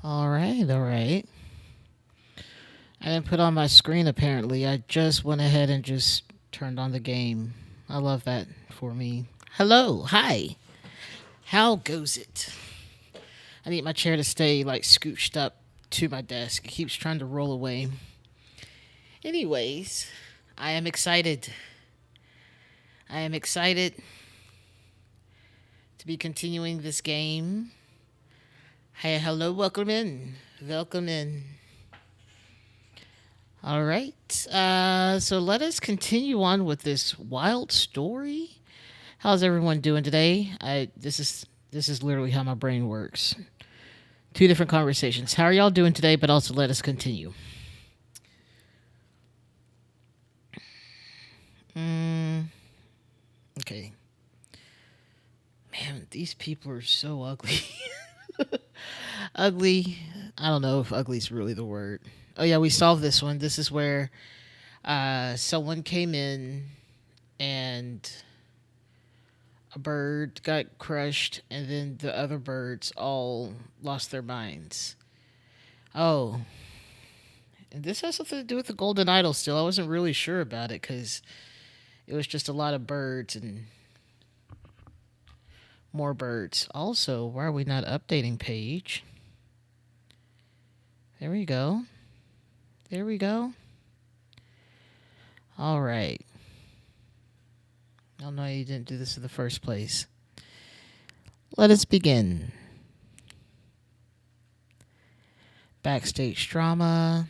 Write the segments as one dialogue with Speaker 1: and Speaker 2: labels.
Speaker 1: All right, all right. I didn't put on my screen apparently. I just went ahead and just turned on the game. I love that for me. Hello, hi. How goes it? I need my chair to stay like scooched up to my desk. It keeps trying to roll away. Anyways, I am excited. I am excited to be continuing this game. Hey, hello, welcome in. Welcome in. All right. So let us continue on with this wild story. How's everyone doing today? This is literally how my brain works. Two different conversations. How are y'all doing today? But also let us continue. Mm, okay. Man, these people are so ugly. Ugly. I don't know if ugly is really the word. Oh yeah, we solved this one. This is where someone came in and a bird got crushed, and then the other birds all lost their minds. Oh, and this has something to do with the golden idol still. I wasn't really sure about it because it was just a lot of birds and more birds. Also, why are we not updating page? There we go. There we go. All right. I don't know why you didn't do this in the first place. Let us begin. Backstage drama.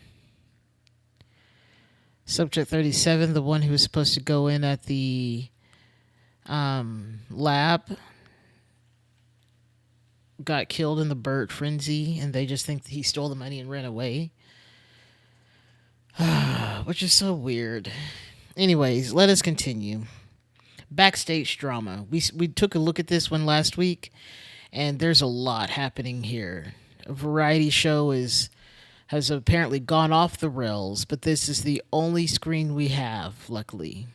Speaker 1: Subject 37, the one who was supposed to go in at the lab, got killed in the bird frenzy, and they just think that he stole the money and ran away. Which is so weird. Anyways, let us continue. Backstage drama. We took a look at this one last week, and there's a lot happening here. A variety show has apparently gone off the rails, but this is the only screen we have, luckily.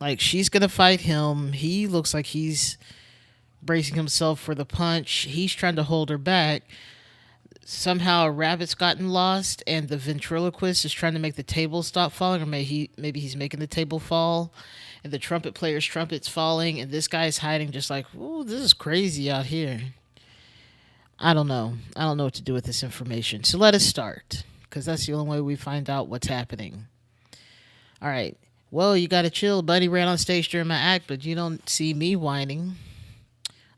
Speaker 1: Like, she's gonna fight him. He looks like he's bracing himself for the punch. He's trying to hold her back. Somehow a rabbit's gotten lost, and the ventriloquist is trying to make the table stop falling, or maybe he's making the table fall, and the trumpet player's trumpet's falling, and this guy's hiding, just like, ooh, this is crazy out here. I don't know. I don't know what to do with this information. So let us start, because that's the only way we find out what's happening. All right. Well, you gotta chill. Buddy ran on stage during my act, but you don't see me whining.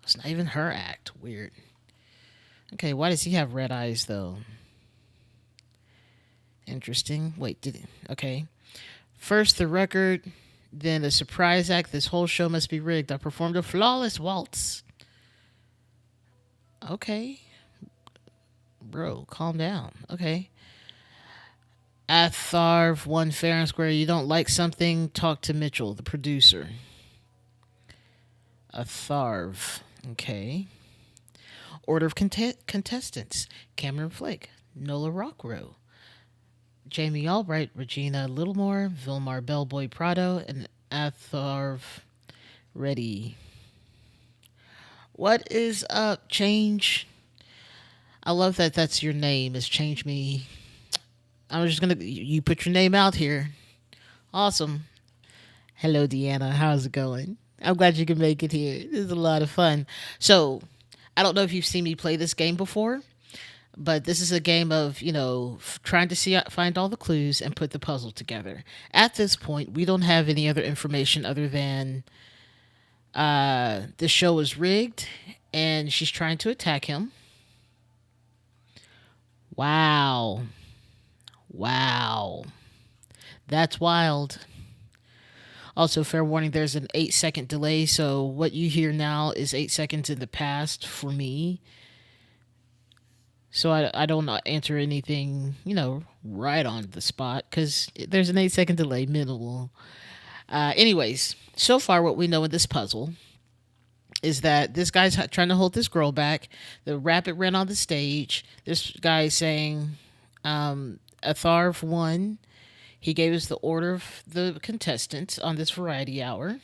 Speaker 1: It's not even her act. Weird. Okay, why does he have red eyes, though? Interesting. Wait, did it? Okay. First, the record, then a surprise act. This whole show must be rigged. I performed a flawless waltz. Okay. Bro, calm down. Okay. Atharv won fair and square. You don't like something? Talk to Mitchell, the producer. Atharv. Okay. Order of contestants: Cameron Flake, Nola Rockrow, Jamie Albright, Regina Littlemore, Vilmar Bellboy Prado, and Atharv Reddy. What is up, Change? I love that that's your name, is Change Me. I'm just gonna, you put your name out here. Awesome. Hello, Deanna. How's it going? I'm glad you can make it here. This is a lot of fun. So, I don't know if you've seen me play this game before, but this is a game of, trying to find all the clues and put the puzzle together. At this point, we don't have any other information other than the show is rigged and she's trying to attack him. Wow. Wow. That's wild. Also, fair warning, there's an 8-second delay, so what you hear now is 8 seconds in the past for me. So I don't answer anything, right on the spot, because there's an 8-second delay, minimal. Anyways, so far what we know in this puzzle is that this guy's trying to hold this girl back. The rabbit ran on the stage. This guy is saying, Atharv won. He gave us the order of the contestants on this variety hour.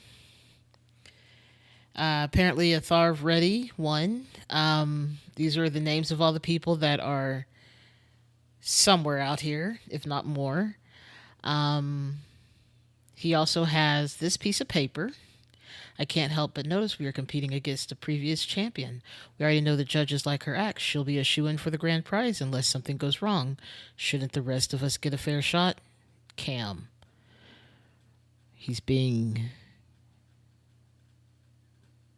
Speaker 1: Apparently, Atharv Reddy won. These are the names of all the people that are somewhere out here, if not more. Um, he also has this piece of paper. I can't help but notice we are competing against a previous champion. We already know the judges like her act. She'll be a shoe in for the grand prize unless something goes wrong. Shouldn't the rest of us get a fair shot? Cam. He's being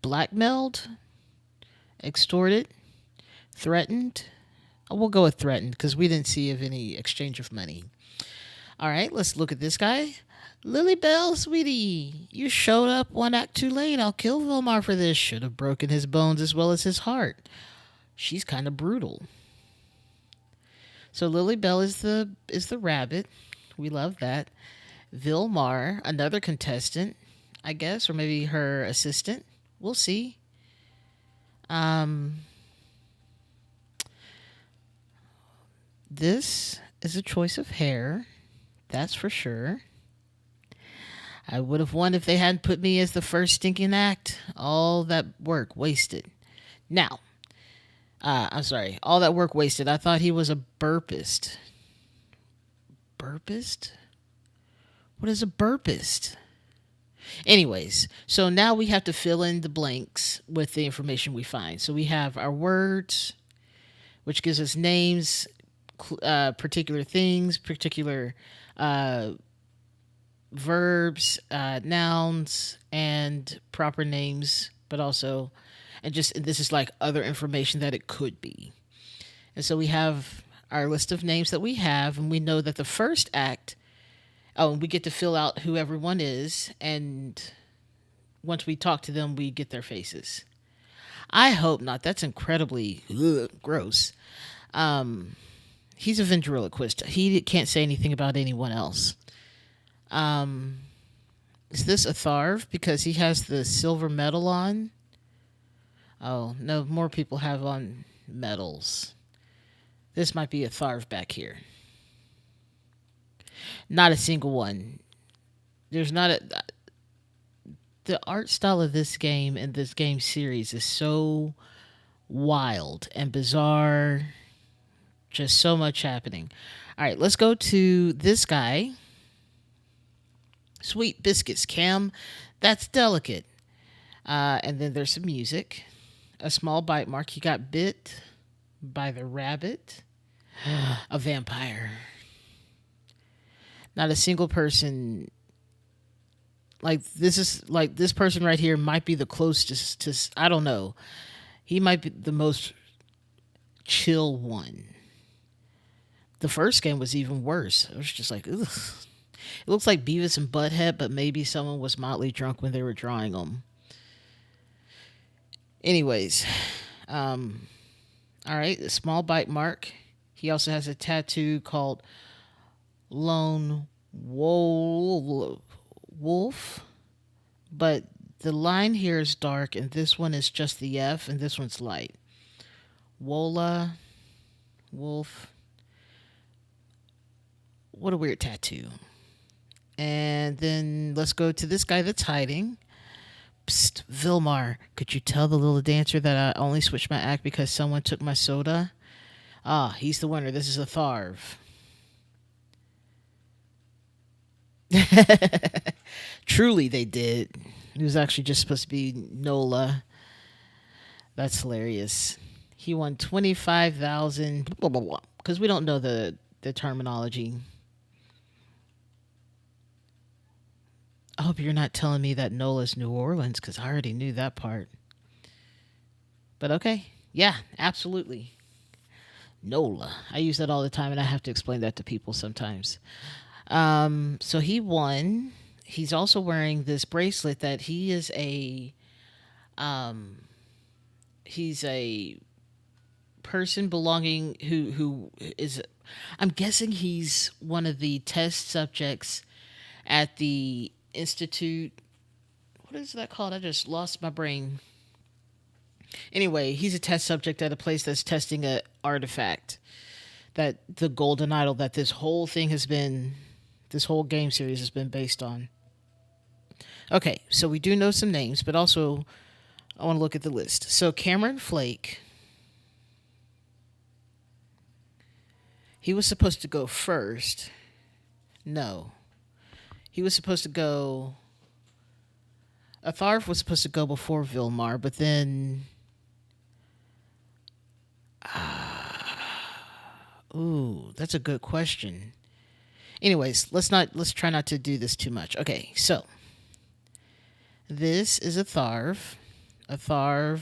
Speaker 1: blackmailed, extorted, threatened. We'll go with threatened because we didn't see of any exchange of money. All right, let's look at this guy. Lily Bell, sweetie, you showed up one act too late. I'll kill Vilmar for this. Should have broken his bones as well as his heart. She's kind of brutal. So Lily Bell is the rabbit. We love that. Vilmar, another contestant, I guess, or maybe her assistant. We'll see. This is a choice of hair. That's for sure. I would have won if they hadn't put me as the first stinking act. All that work wasted. Now, I'm sorry. All that work wasted. I thought he was a burpist. Burpist? What is a burpist? Anyways, so now we have to fill in the blanks with the information we find. So we have our words, which gives us names, particular things, particular verbs, nouns, and proper names, but also, and just this is like other information that it could be. And so we have our list of names that we have, and we know that the first act, oh, and we get to fill out who everyone is, and once we talk to them, we get their faces. I hope not. That's incredibly gross. He's a ventriloquist. He can't say anything about anyone else. Is this a Tharv? Because he has the silver medal on. Oh, no, more people have on medals. This might be a Tharv back here. Not a single one. There's not a. The art style of this game and this game series is so wild and bizarre. Just so much happening. All right, let's go to this guy. Sweet biscuits, Cam. That's delicate. And then there's some music. A small bite mark. He got bit by the rabbit. A vampire. Not a single person. Like this person right here might be the closest to. I don't know. He might be the most chill one. The first game was even worse. It was just like, ugh. It looks like Beavis and Butthead, but maybe someone was mildly drunk when they were drawing them. Anyways, all right, a small bite mark. He also has a tattoo called Lone Wolf, but the line here is dark, and this one is just the F, and this one's light. Wola, Wolf. What a weird tattoo. And then let's go to this guy that's hiding. Psst, Vilmar, could you tell the little dancer that I only switched my act because someone took my soda? Ah, he's the winner. This is a Tharv. Truly, they did. It was actually just supposed to be Nola. That's hilarious. He won 25,000. Blah, blah, blah, because we don't know the terminology. I hope you're not telling me that Nola's New Orleans, because I already knew that part. But okay. Yeah, absolutely. Nola. I use that all the time, and I have to explain that to people sometimes. So he won. He's also wearing this bracelet that he is he's a person belonging who is, I'm guessing he's one of the test subjects at the Institute. What is that called? I just lost my brain. Anyway, he's a test subject at a place that's testing a artifact, that the golden idol that this whole game series has been based on. Okay, so we do know some names, but also I want to look at the list. So Cameron Flake, he was supposed to go first. No, he was supposed to go. Atharv was supposed to go before Vilmar, but then, ooh, that's a good question. Anyways, let's try not to do this too much. Okay, so this is Atharv. Atharv.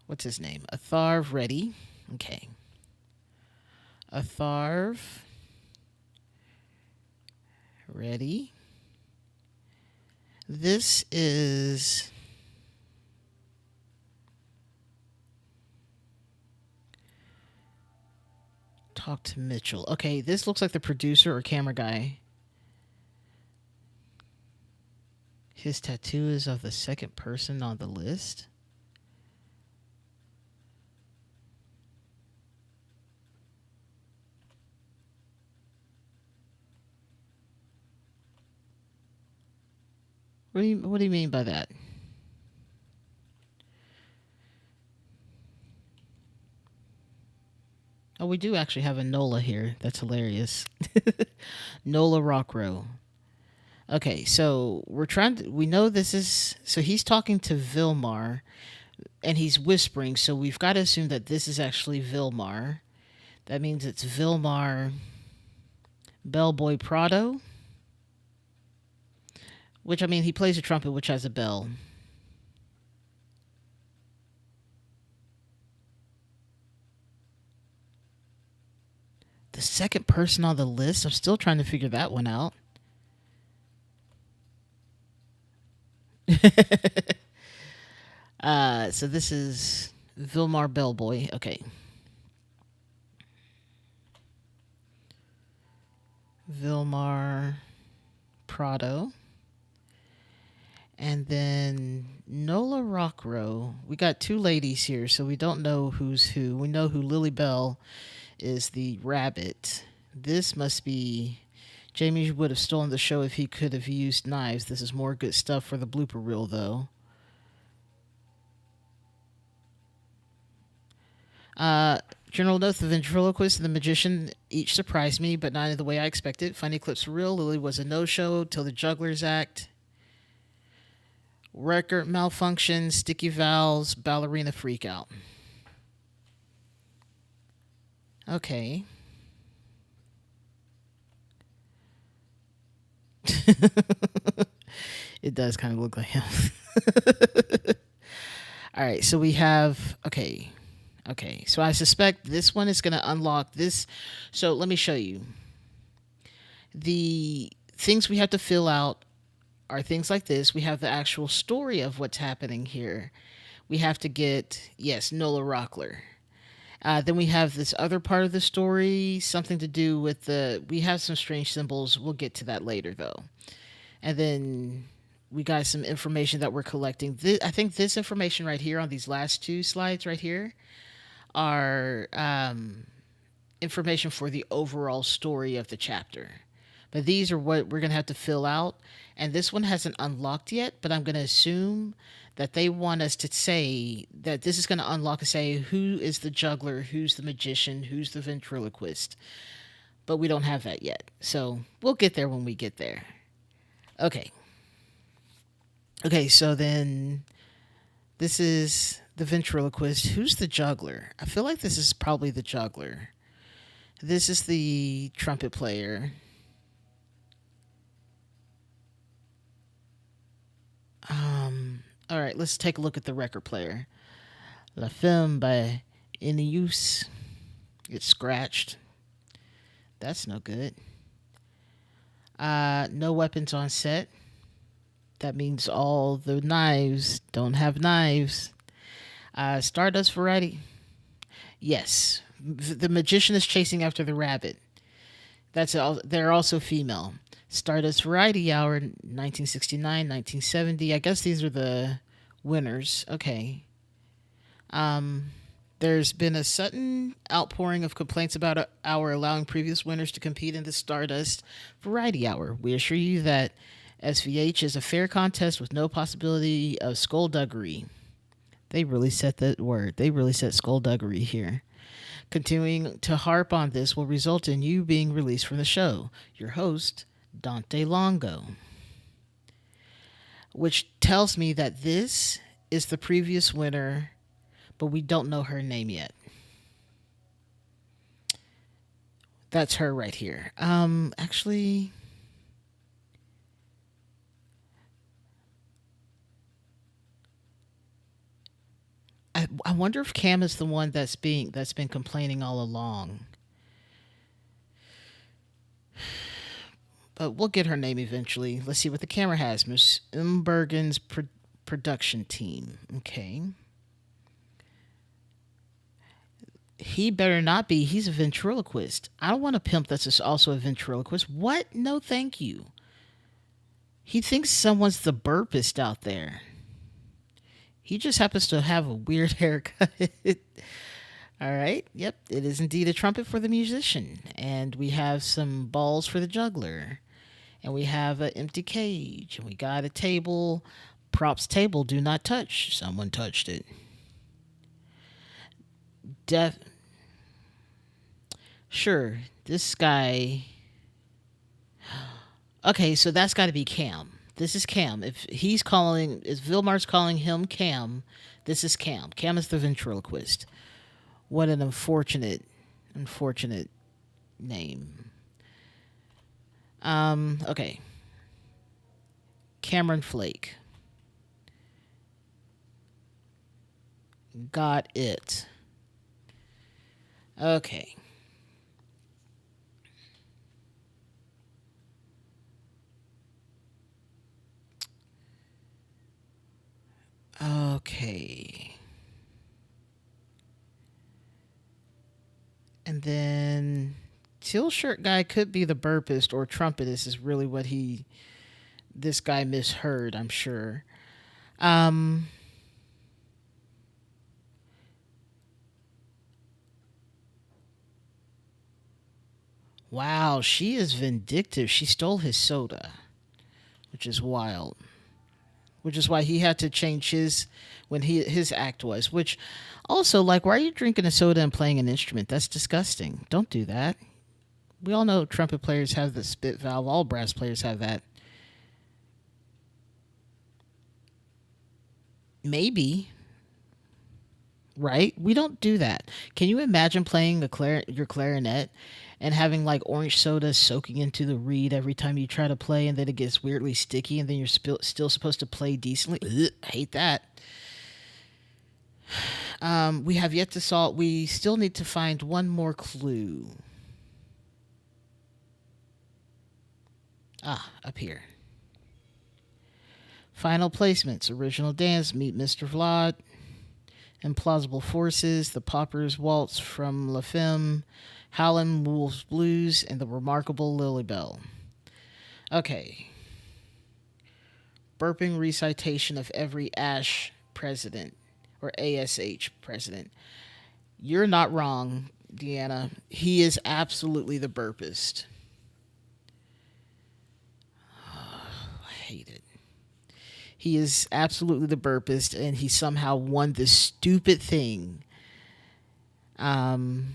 Speaker 1: What's his name? Atharv ready. Okay. Atharv ready. This is talk to Mitchell. Okay, this looks like the producer or camera guy. His tattoo is of the second person on the list. What do you mean by that? Oh, we do actually have a Nola here. That's hilarious. Nola Rockrow. Okay, so we know this is, so he's talking to Vilmar and he's whispering, so we've got to assume that this is actually Vilmar. That means it's Vilmar Bellboy Prado, which, I mean, he plays a trumpet which has a bell. The second person on the list, I'm still trying to figure that one out. So this is Vilmar Bellboy. Okay. Vilmar Prado. And then Nola Rockrow. We got two ladies here, so we don't know who's who. We know who Lily Bell is, the rabbit. This must be Jamie would have stolen the show if he could have used knives. This is more good stuff for the blooper reel, though. General note, the ventriloquist and the magician each surprised me, but not in the way I expected. Funny clips were real. Lily was a no-show till the jugglers act. Record malfunction, sticky valves, ballerina freakout. Okay. It does kind of look like him. All right, so we have, okay. Okay, so I suspect this one is going to unlock this. So let me show you. The things we have to fill out are things like this. We have the actual story of what's happening here. We have to get, yes, Nola Rockler. Then we have this other part of the story, something to do with we have some strange symbols. We'll get to that later, though. And then we got some information that we're collecting. I think this information right here on these last two slides right here are information for the overall story of the chapter. But these are what we're going to have to fill out. And this one hasn't unlocked yet, but I'm going to assume that they want us to say that this is going to unlock and say who is the juggler, who's the magician, who's the ventriloquist. But we don't have that yet. So we'll get there when we get there. Okay. Okay, so then this is the ventriloquist. Who's the juggler? I feel like this is probably the juggler. This is the trumpet player. All right, let's take a look at the record player. La Femme by Ineus. It's scratched. That's no good. No weapons on set. That means all the knives don't have knives. Stardust variety. Yes. The magician is chasing after the rabbit. They're also female. Stardust Variety Hour, 1969, 1970. I guess these are the winners. Okay. There's been a sudden outpouring of complaints about our allowing previous winners to compete in the Stardust Variety Hour. We assure you that SVH is a fair contest with no possibility of skullduggery. They really set that word. They really set skullduggery here. Continuing to harp on this will result in you being released from the show. Your host, Dante Longo. Which tells me that this is the previous winner, but we don't know her name yet. That's her right here. Actually, I wonder if Cam is the one that's been complaining all along. But we'll get her name eventually. Let's see what the camera has. Miss Imbergen's production team. Okay. He better not be. He's a ventriloquist. I don't want a pimp that's just also a ventriloquist. What? No, thank you. He thinks someone's the burpist out there. He just happens to have a weird haircut. All right. Yep. It is indeed a trumpet for the musician. And we have some balls for the juggler. And we have an empty cage. And we got a table. Props table, do not touch. Someone touched it. Sure, this guy. Okay, so that's got to be Cam. This is Cam. If Vilmar's calling him Cam, this is Cam. Cam is the ventriloquist. What an unfortunate name. Okay. Cameron Flake. Got it. Okay. Okay. And then teal shirt guy could be the burpist or trumpetist is really what this guy misheard, I'm sure. Um Wow, she is vindictive. She stole his soda, which is wild. Which is why he had to change his act was. Which also, like, why are you drinking a soda and playing an instrument? That's disgusting. Don't do that. We all know trumpet players have the spit valve. All brass players have that. Maybe. Right? We don't do that. Can you imagine playing your clarinet and having like orange soda soaking into the reed every time you try to play, and then it gets weirdly sticky, and then you're still supposed to play decently? Ugh, I hate that. We have yet to solve. We still need to find one more clue. Up here. Final placements: Original Dance, Meet Mr. Vlad, Implausible Forces, The Pauper's Waltz from La Femme, Howlin' Wolf's Blues, and The Remarkable Lilybell. Okay. Burping recitation of every ASH president, or ASH president. You're not wrong, Deanna. He is absolutely the burpist. I hate it. He is absolutely the burpist, and he somehow won this stupid thing. Meet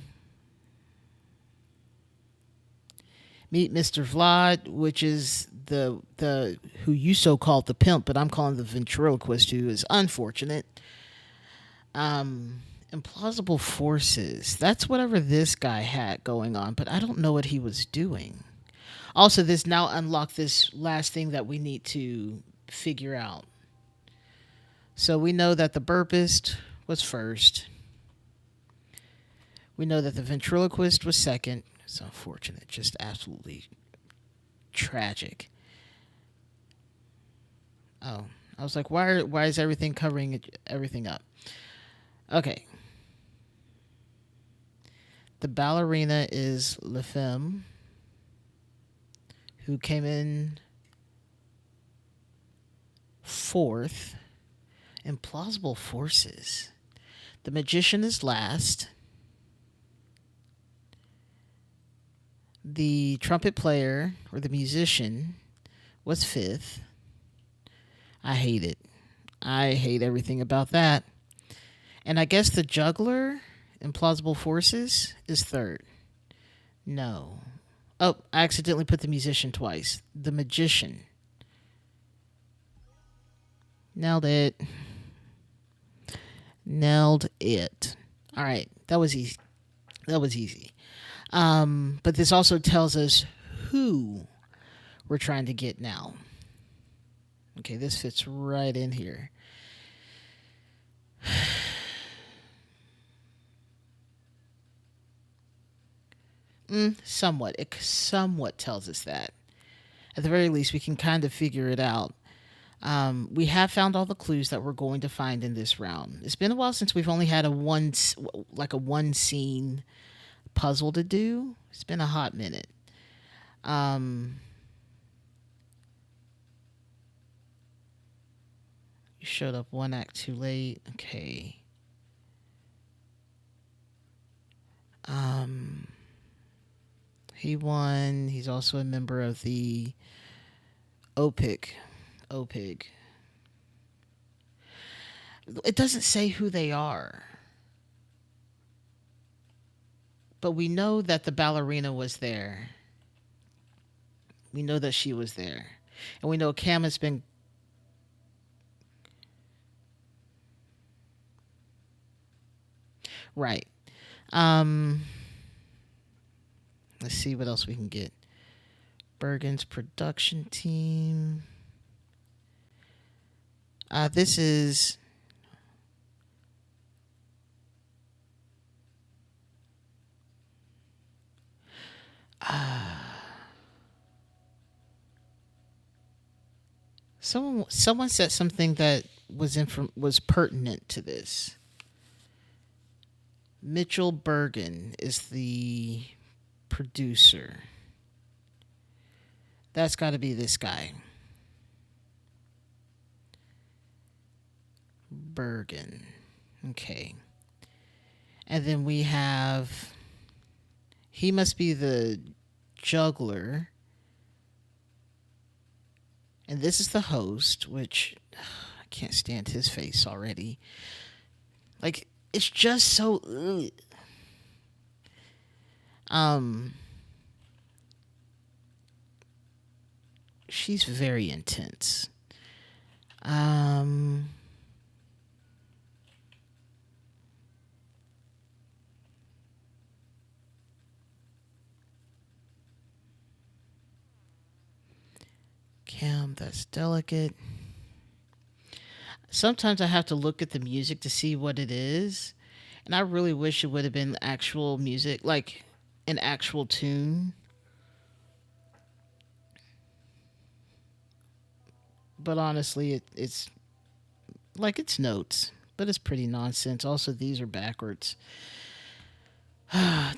Speaker 1: Mr. Vlad, which is the who you so called the pimp, but I'm calling the ventriloquist, who is unfortunate. Implausible Forces. That's whatever this guy had going on, but I don't know what he was doing. Also, this now unlocked this last thing that we need to figure out. So we know that the burpist was first. We know that the ventriloquist was second. It's unfortunate, just absolutely tragic. Oh, I was like, why is everything covering everything up? Okay. The ballerina is La Femme, who came in fourth. Implausible Forces. The magician is last. The trumpet player, or the musician, was fifth. I hate it. I hate everything about that. And I guess the juggler, implausible forces, is third. No. Oh, I accidentally put the musician twice. The magician. Nailed it. Nailed it. All right, that was easy. That was easy. But this also tells us who we're trying to get now. Okay, this fits right in here. Somewhat. It somewhat tells us that. At the very least, we can kind of figure it out. We have found all the clues that we're going to find in this round. It's been a while since we've only had a one scene puzzle to do. It's been a hot minute. You showed up one act too late. Okay. He won. He's also a member of the OPIC. OPIG. It doesn't say who they are. But we know that the ballerina was there. We know that she was there. And we know Cam has been. Right. Um, let's see what else we can get. Bergen's production team. This is. Someone said something that was pertinent to this. Mitchell Bergen is the producer. That's got to be this guy. Bergen. Okay. And then we have. He must be the juggler. And this is the host, which I can't stand his face already. Like, it's just so. Ugh. She's very intense. Cam, that's delicate. Sometimes I have to look at the music to see what it is. And I really wish it would have been actual music, like an actual tune. But honestly, it's like it's notes, but it's pretty nonsense. Also, these are backwards.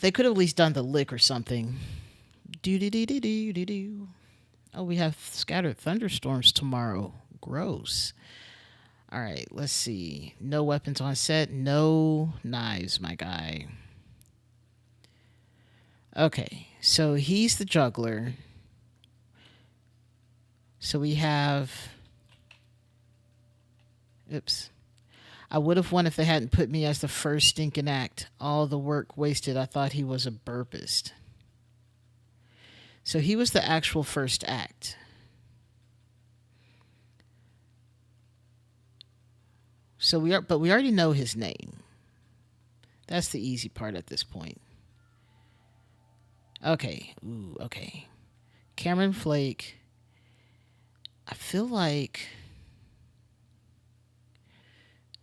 Speaker 1: They could have at least done the lick or something. Do do do do do do do. Oh, we have scattered thunderstorms tomorrow. Gross. All right, let's see. No weapons on set. No knives, my guy. Okay, so he's the juggler. So we have. Oops. I would have won if they hadn't put me as the first stinking act. All the work wasted. I thought he was a burpist. So he was the actual first act. But we already know his name. That's the easy part at this point. Okay. Ooh, okay. Cameron Flake. I feel like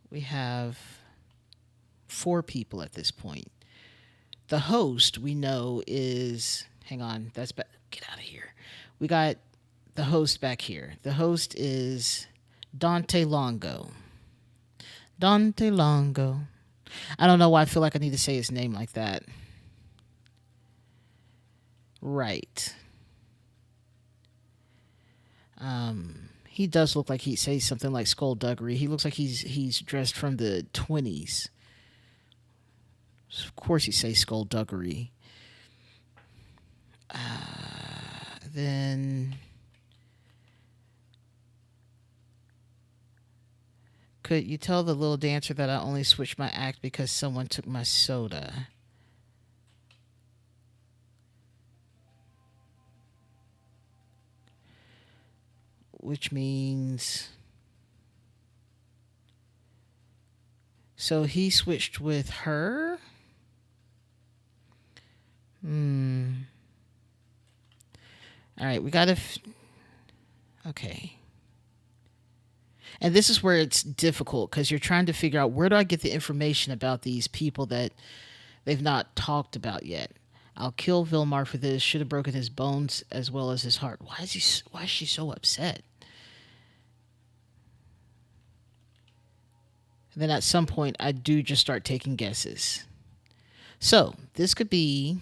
Speaker 1: we have 4 people at this point. The host we know is. Hang on. Get out of here. We got the host back here. The host is Dante Longo. Dante Longo. I don't know why I feel like I need to say his name like that. Right. He does look like he says something like skullduggery. He looks like he's dressed from the 20s. Of course he says skullduggery. Then Could you tell the little dancer that I only switched my act because someone took my soda? Which means. So he switched with her? Hmm. All right, we got to. Okay. And this is where it's difficult because you're trying to figure out where do I get the information about these people that they've not talked about yet. I'll kill Vilmar for this. Should have broken his bones as well as his heart. Why is he? Why is she so upset? And then at some point, I do just start taking guesses. So this could be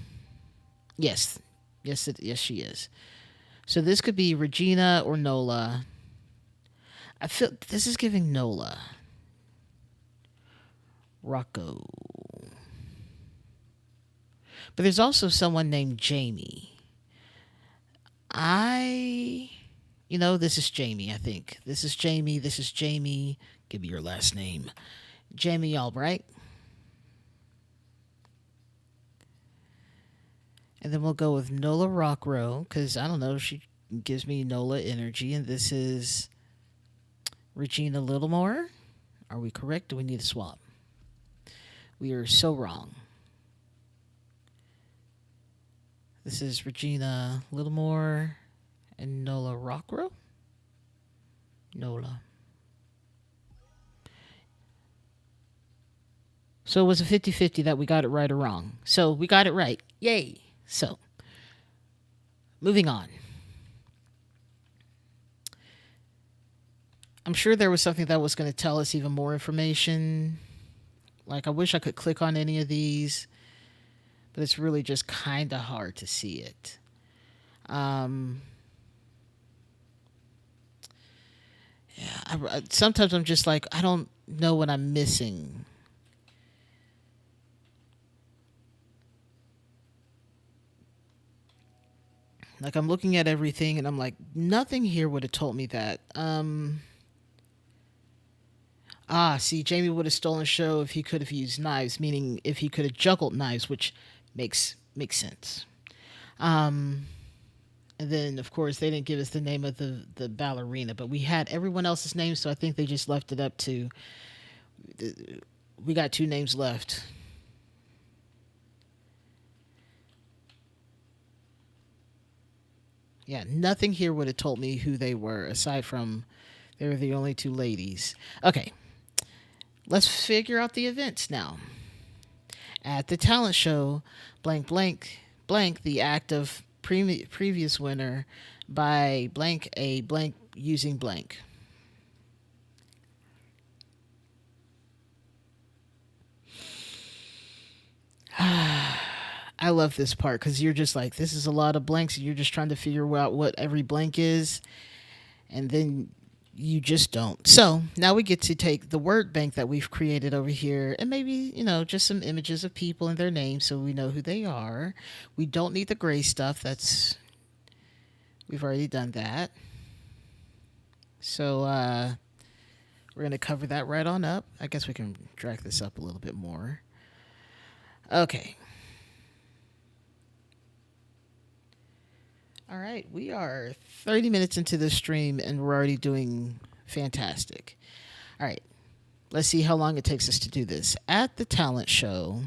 Speaker 1: yes, yes, she is. So this could be Regina or Nola. I feel this is giving Nola. Rocco. But there's also someone named Jamie. This is Jamie, I think. This is Jamie. This is Jamie. Give me your last name. Jamie Albright. And then we'll go with Nola Rockrow, because I don't know, she gives me Nola energy. And this is Regina Littlemore. Are we correct? Do we need a swap? We are so wrong. This is Regina Littlemore and Nola Rockrow. Nola. So it was a 50-50 that we got it right or wrong. So we got it right. Yay. So, moving on. I'm sure there was something that was going to tell us even more information. Like, I wish I could click on any of these, but it's really just kind of hard to see it. Sometimes I'm just like, I don't know what I'm missing. Like, I'm looking at everything and I'm like, nothing here would have told me that. See, Jamie would have stolen show if he could have used knives, meaning if he could have juggled knives, which makes sense. And then, of course, they didn't give us the name of the ballerina, but we had everyone else's names, so I think they just left it up to. We got two names left. Yeah, nothing here would have told me who they were, aside from they were the only two ladies. Okay, let's figure out the events now. At the talent show, blank, blank, blank, the act of previous winner by blank a blank using blank. I love this part because you're just like, this is a lot of blanks. And you're just trying to figure out what every blank is. And then you just don't. So now we get to take the word bank that we've created over here and maybe, just some images of people and their names so we know who they are. We don't need the gray stuff. We've already done that. So we're going to cover that right on up. I guess we can drag this up a little bit more. Okay. All right, we are 30 minutes into the stream and we're already doing fantastic. All right, let's see how long it takes us to do this. At the talent show,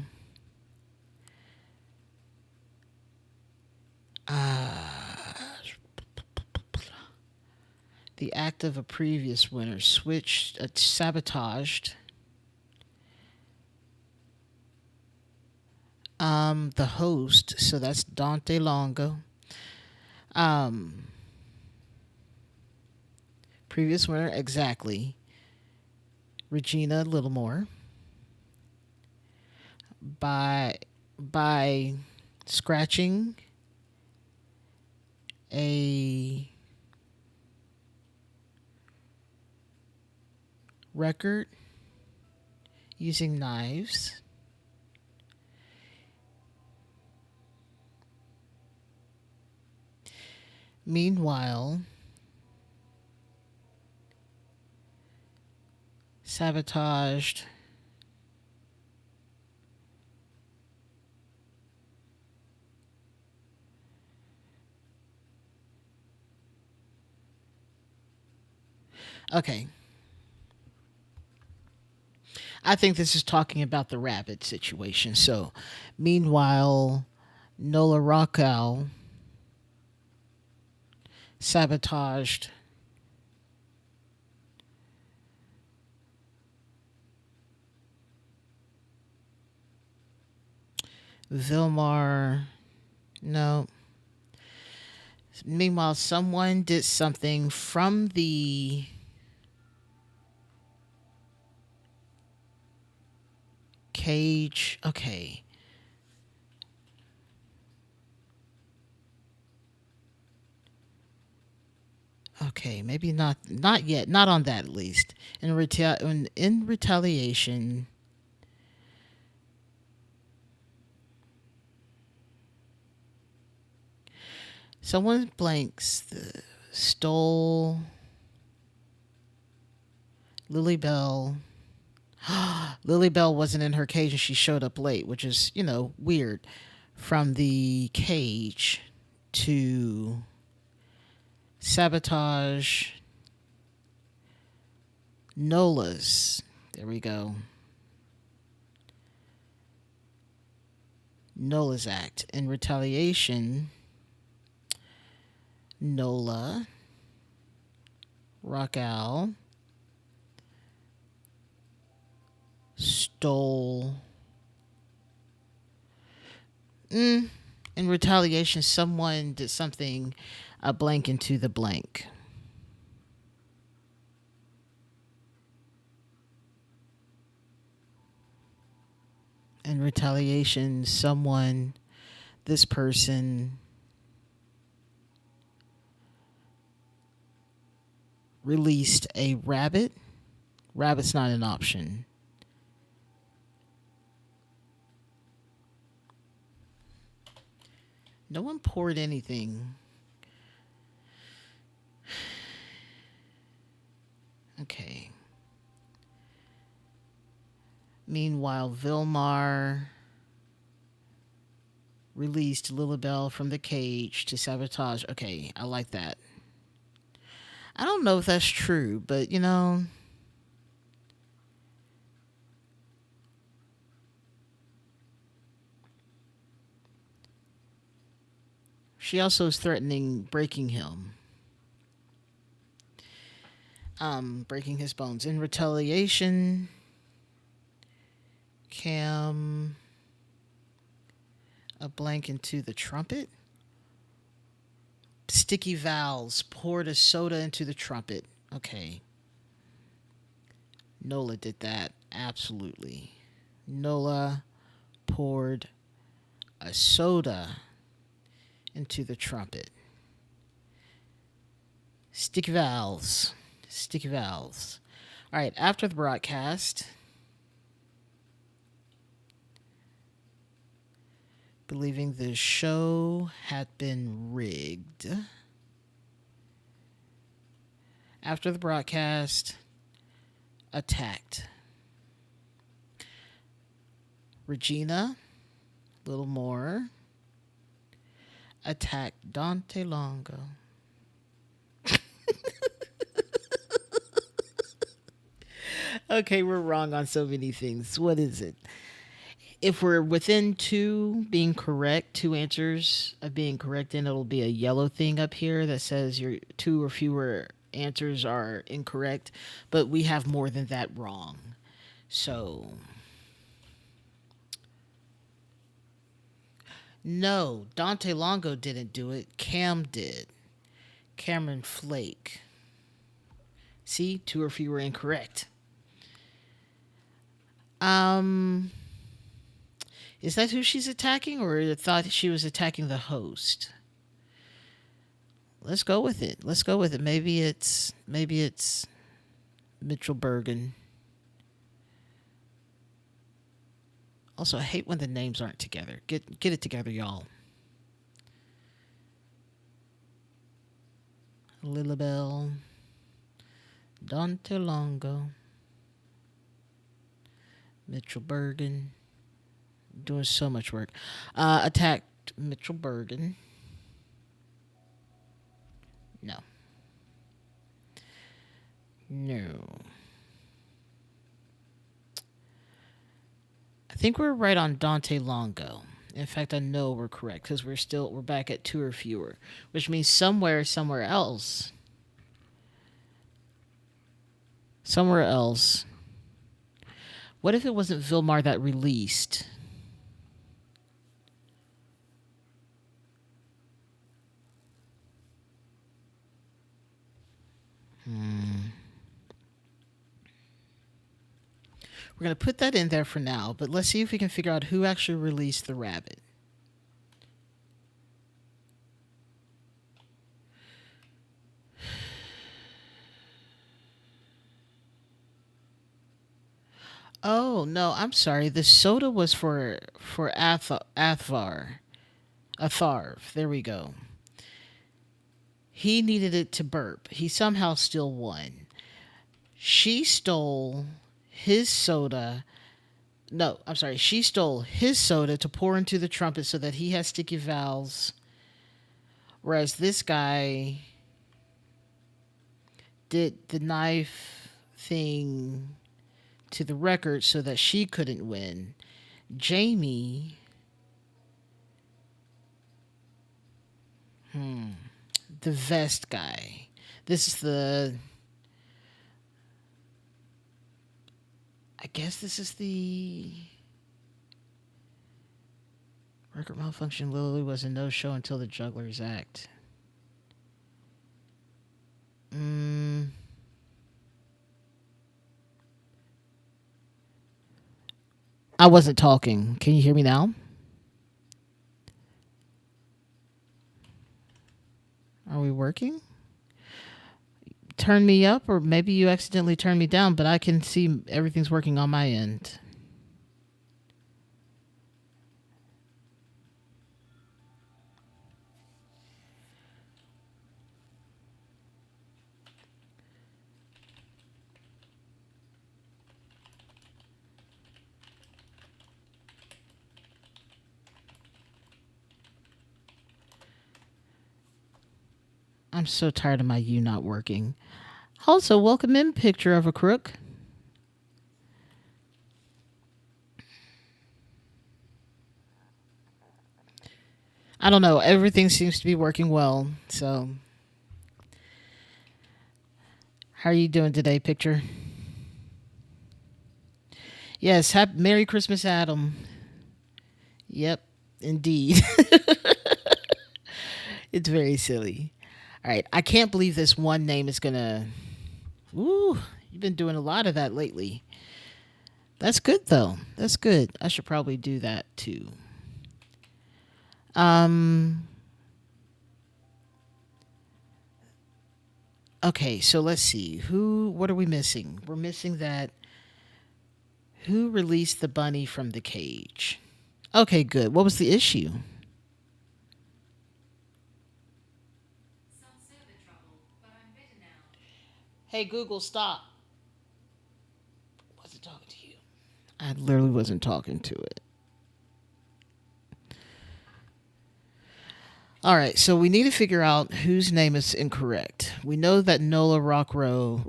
Speaker 1: the act of a previous winner switched, sabotaged. The host, so that's Dante Longo. Previous winner, exactly. Regina Littlemore. By scratching a record using knives. Meanwhile, sabotaged. Okay, I think this is talking about the rabbit situation. So, meanwhile, Nola Rockow sabotaged Vilmar. No. Meanwhile, someone did something from the cage. Okay. Okay, maybe not yet. Not on that at least. In retaliation, someone blanks stole Lily Bell. Lily Bell wasn't in her cage and she showed up late, which is, weird. From the cage to sabotage Nola's. There we go. Nola's act. In retaliation, Nola, Rockow, stole. In retaliation, someone did something, a blank into the blank. In retaliation, this person released a rabbit. Rabbit's not an option. No one poured anything. Okay. Meanwhile, Vilmar released Lilibel from the cage to sabotage. Okay, I like that. I don't know if that's true, but she also is threatening breaking him. Breaking his bones. In retaliation, Cam a blank into the trumpet. Sticky Valves poured a soda into the trumpet. Okay. Nola did that. Absolutely. Nola poured a soda into the trumpet. Sticky Valves. Sticky Valves. All right, after the broadcast, believing the show had been rigged. After the broadcast, attacked. Regina, a little more, attacked Dante Longo. Okay, we're wrong on so many things. What is it? If we're within two being correct, two answers of being correct, then it'll be a yellow thing up here that says your two or fewer answers are incorrect, but we have more than that wrong. So, no, Dante Longo didn't do it. Cam did. Cameron Flake. See, two or fewer incorrect. Um, is that who she's attacking, or I thought she was attacking the host? Let's go with it. Let's go with it. Maybe it's Mitchell Bergen. Also, I hate when the names aren't together. Get it together, y'all. Lilibel, Dante Longo. Mitchell Bergen. Doing so much work. Attacked Mitchell Bergen. No. No. I think we're right on Dante Longo. In fact, I know we're correct because we're back at two or fewer, which means somewhere else, somewhere else. What if it wasn't Vilmar that released? We're gonna put that in there for now, but let's see if we can figure out who actually released the rabbit. Oh no, I'm sorry. The soda was for Athvar. Atharv. There we go. He needed it to burp. He somehow still won. She stole his soda. No, I'm sorry. She stole his soda to pour into the trumpet so that he has sticky vowels. Whereas this guy did the knife thing to the record so that she couldn't win. Jamie, the vest guy. This is the. I guess this is the. Record malfunction. Lily was a no show until the Jugglers Act. I wasn't talking. Can you hear me now? Are we working? Turn me up, or maybe you accidentally turned me down, but I can see everything's working on my end. I'm so tired of my you not working. Also, welcome in, picture of a crook. I don't know. Everything seems to be working well. So, how are you doing today, picture? Yes, Merry Christmas, Adam. Yep, indeed. It's very silly. All right, I can't believe this one name is gonna. Ooh, you've been doing a lot of that lately. That's good though. That's good. I should probably do that too. Um. Okay, so let's see. Who? What are we missing? We're missing that. Who released the bunny from the cage? Okay, good. What was the issue? Hey Google, stop. Wasn't talking to you. I literally wasn't talking to it. All right, so we need to figure out whose name is incorrect. We know that Nola Rockrow,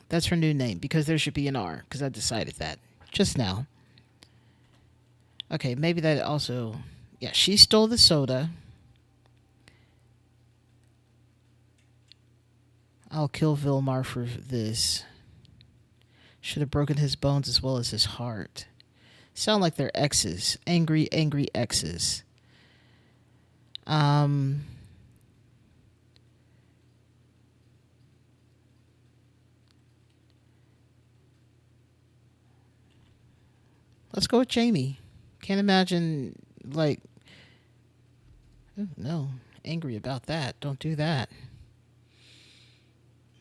Speaker 1: that's her new name because there should be an R because I decided that just now. Okay, maybe that also. Yeah, she stole the soda. I'll kill Vilmar for this. Should have broken his bones as well as his heart. Sound like they're exes. Angry, angry exes. Um. Let's go with Jamie. Can't imagine, like. No. Angry about that. Don't do that.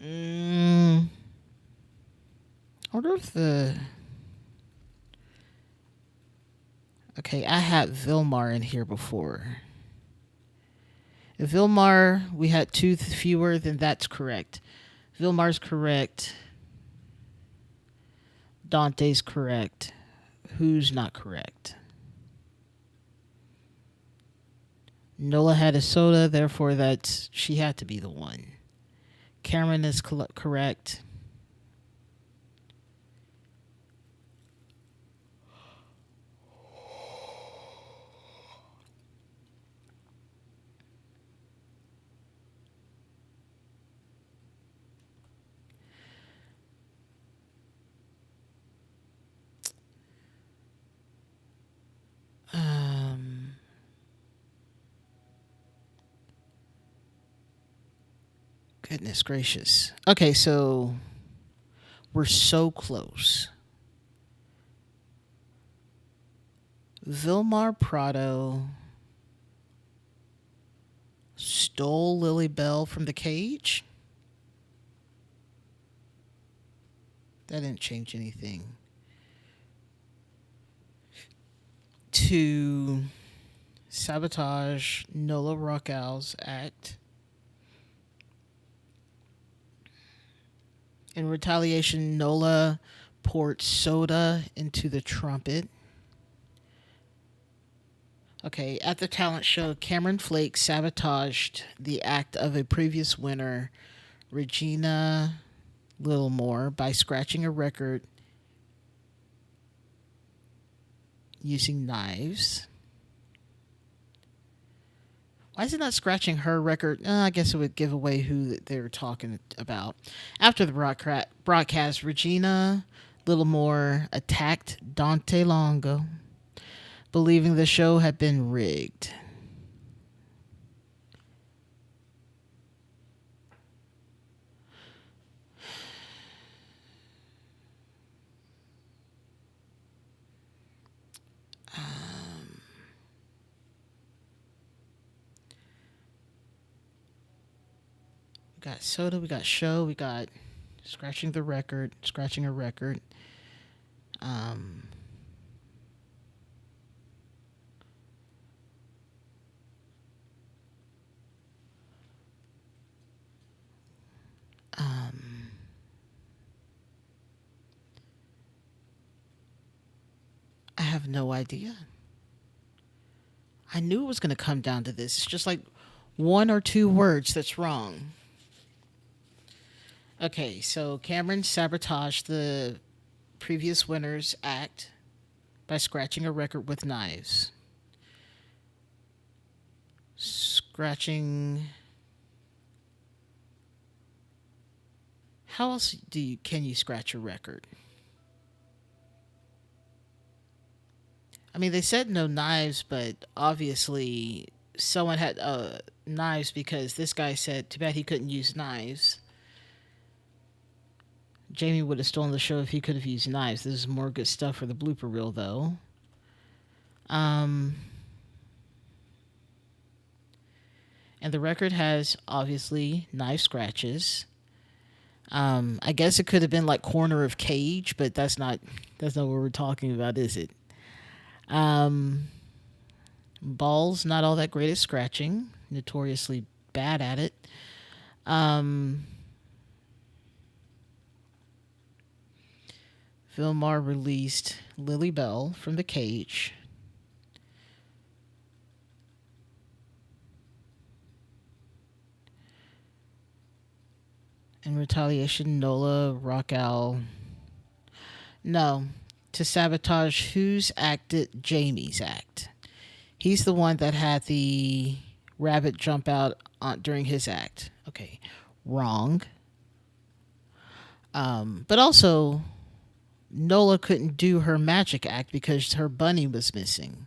Speaker 1: I wonder if the. Okay, I had Vilmar in here before. If Vilmar, we had two fewer, then that's correct. Vilmar's correct. Dante's correct. Who's not correct? Nola had a soda, therefore she had to be the one. Cameron is correct. Goodness gracious. Okay, so we're so close. Vilmar Prado stole Lily Bell from the cage? That didn't change anything. To sabotage Nola Rockwell's act. In retaliation, Nola poured soda into the trumpet. Okay, at the talent show, Cameron Flake sabotaged the act of a previous winner, Regina Littlemore, by scratching a record using knives. Why is it not scratching her record? I guess it would give away who they're talking about. After the broadcast, Regina Littlemore attacked Dante Longo, believing the show had been rigged. We got soda, we got show, we got scratching a record. Um, um, I have no idea. I knew it was going to come down to this. It's just like one or two words that's wrong. Okay, so Cameron sabotaged the previous winner's act by scratching a record with knives. Scratching. How else can you scratch a record? I mean, they said no knives, but obviously someone had knives because this guy said too bad he couldn't use knives. Jamie would have stolen the show if he could have used knives. This is more good stuff for the blooper reel, though. And the record has obviously knife scratches. I guess it could have been like corner of cage, but that's not what we're talking about, is it? Balls not all that great at scratching, notoriously bad at it. Vilmar released Lily Bell from the cage. In retaliation, Nola Rockowl. No, to sabotage whose act did Jamie's act. He's the one that had the rabbit jump out during his act. Okay, wrong. But also, Nola couldn't do her magic act because her bunny was missing.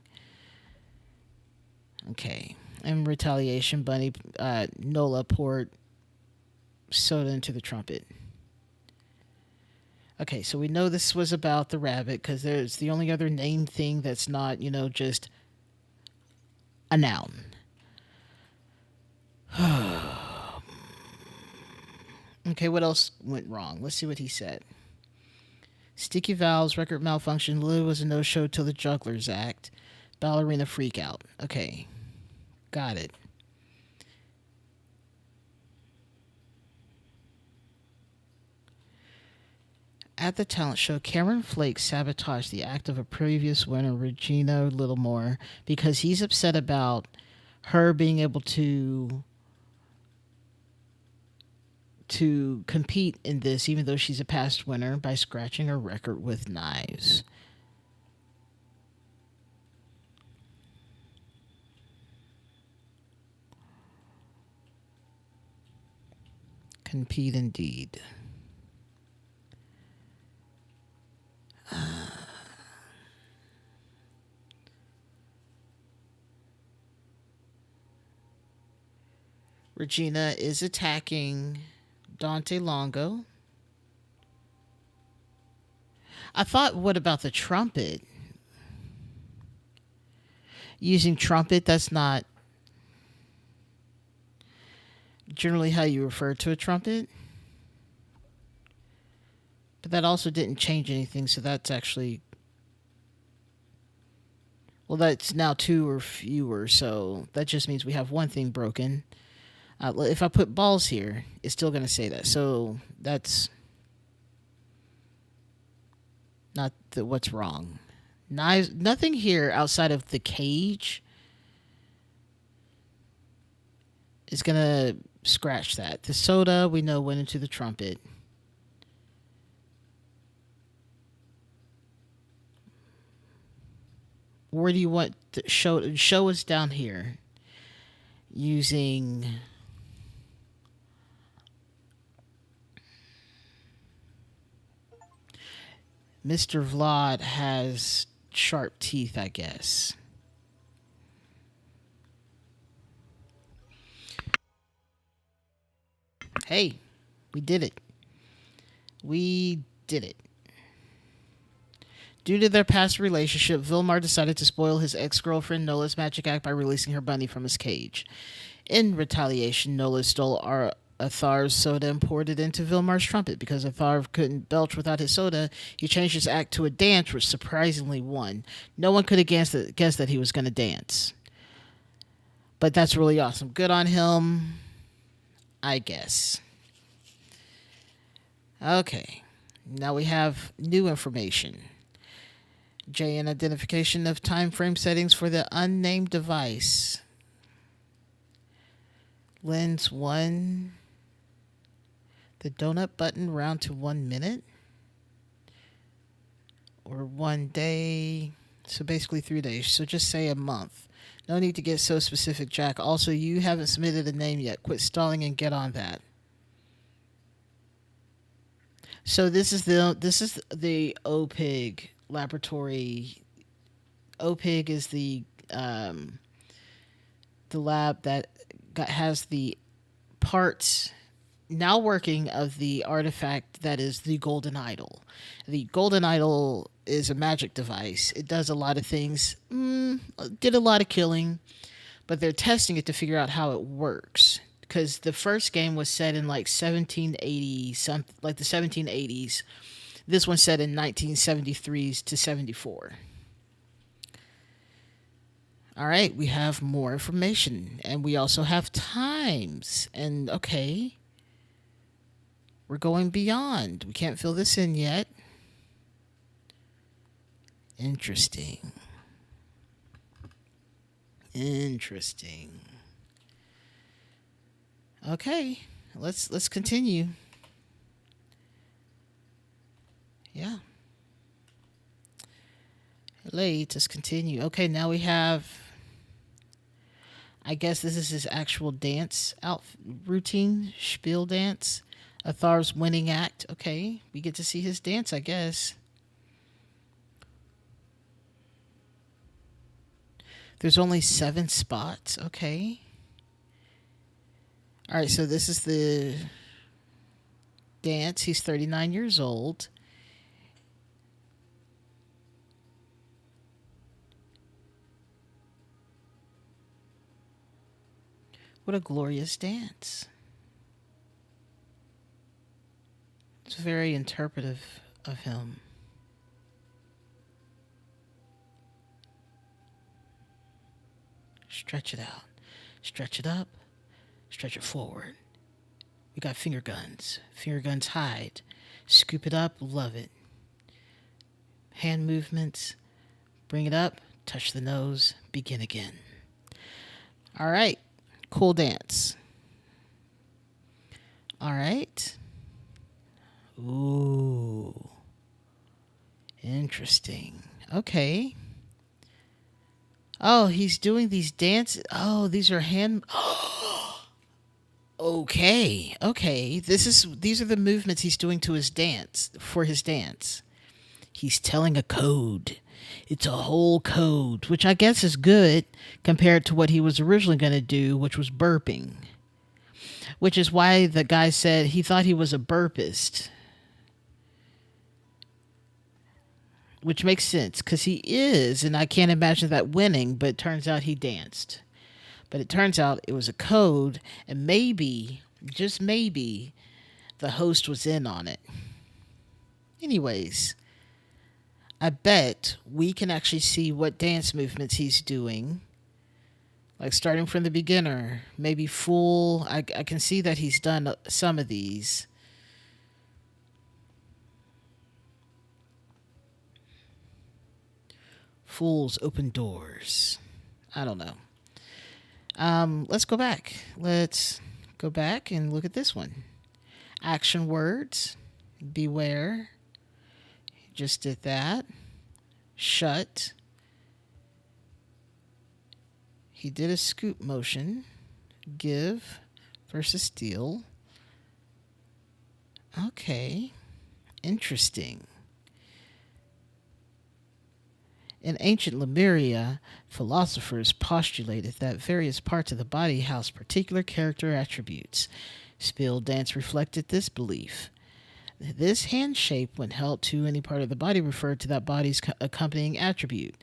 Speaker 1: Okay, in retaliation, Nola poured soda into the trumpet. Okay, so we know this was about the rabbit because there's the only other named thing that's not, just a noun. Okay, what else went wrong? Let's see what he said. Sticky Valves, record malfunction. Lily was a no-show till the Jugglers act. Ballerina freakout. Okay, got it. At the talent show, Cameron Flake sabotaged the act of a previous winner, Regina Littlemore, because he's upset about her being able to compete in this, even though she's a past winner, by scratching her record with knives. Compete indeed. Regina is attacking Dante Longo. I thought, what about the trumpet? Using trumpet, that's not generally how you refer to a trumpet. But that also didn't change anything, so that's actually. Well, that's now two or fewer, so that just means we have one thing broken. If I put balls here, it's still going to say that. So that's not what's wrong. Knives, nothing here outside of the cage is going to scratch that. The soda, we know, went into the trumpet. Where do you want to show us down here using Mr. Vlad has sharp teeth, I guess. Hey, we did it. We did it. Due to their past relationship, Vilmar decided to spoil his ex-girlfriend Nola's magic act by releasing her bunny from his cage. In retaliation, Nola stole Athar's soda and poured it into Vilmar's trumpet. Because Athar couldn't belch without his soda, he changed his act to a dance, which surprisingly won. No one could have guessed that he was going to dance. But that's really awesome. Good on him, I guess. Okay, now we have new information. JN identification of time frame settings for the unnamed device. Lens 1. The donut button round to 1 minute. Or 1 day. So basically 3 days. So just say a month. No need to get so specific, Jack. Also, you haven't submitted a name yet. Quit stalling and get on that. So this is the OPIG laboratory. OPIG is the lab that has the parts now working of the artifact that is the Golden Idol. The Golden Idol is a magic device. It does a lot of things. Did a lot of killing, but they're testing it to figure out how it works. Because the first game was set in like 1780, something like the 1780s. This one's set in 1973s to 74. All right, we have more information, and we also have times. And okay, we're going beyond. We can't fill this in yet. Interesting. Okay, let's continue. Yeah. Let's continue. Okay, now we have. I guess this is his actual dance routine, spiel dance. Athar's winning act. Okay, we get to see his dance, I guess. There's only 7 spots. Okay. All right, so this is the dance. He's 39 years old. What a glorious dance. It's very interpretive of him. Stretch it out. Stretch it up. Stretch it forward. We got finger guns. Finger guns hide. Scoop it up, love it. Hand movements. Bring it up, touch the nose, begin again. All right. Cool dance. All right. Ooh. Interesting. Okay. Oh, he's doing these dances. Oh, these are hand. Okay. Okay. These are the movements he's doing to his dance for his dance. He's telling a code. It's a whole code, which I guess is good compared to what he was originally going to do, which was burping. Which is why the guy said he thought he was a burpist. Which makes sense because he is, and I can't imagine that winning, but it turns out he danced. But it turns out it was a code, and maybe, just maybe, the host was in on it. Anyways, I bet we can actually see what dance movements he's doing. Like starting from the beginner, maybe full. I can see that he's done some of these. Fools open doors. I don't know. Let's go back. Let's go back and look at this one. Action words. Beware. Just did that. Shut. He did a scoop motion. Give versus steal. Okay. Interesting. In ancient Lemuria, philosophers postulated that various parts of the body housed particular character attributes. Spill dance reflected this belief. This hand shape, when held to any part of the body, referred to that body's accompanying attribute.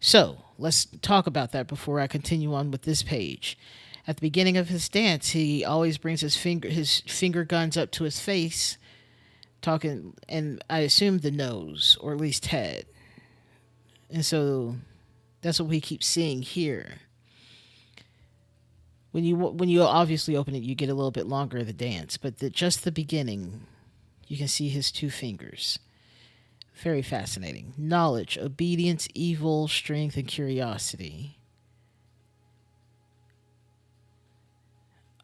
Speaker 1: So, let's talk about that before I continue on with this page. At the beginning of his dance, he always brings his finger guns up to his face, talking, and I assume the nose, or at least head. And so that's what we keep seeing here. When you obviously open it, you get a little bit longer of the dance, but just the beginning, you can see his two fingers. Very fascinating. Knowledge, obedience, evil, strength, and curiosity.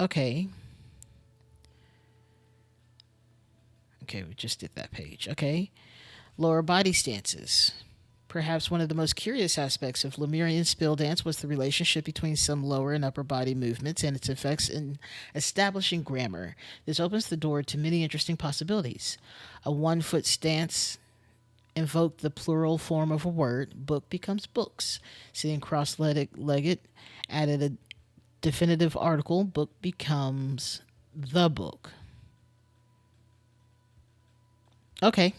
Speaker 1: Okay. Okay, we just did that page. Okay. Lower body stances. Perhaps one of the most curious aspects of Lemurian spill dance was the relationship between some lower and upper body movements and its effects in establishing grammar. This opens the door to many interesting possibilities. A 1-foot stance invoked the plural form of a word. Book becomes books. Sitting cross-legged added a definitive article. Book becomes the book. Okay.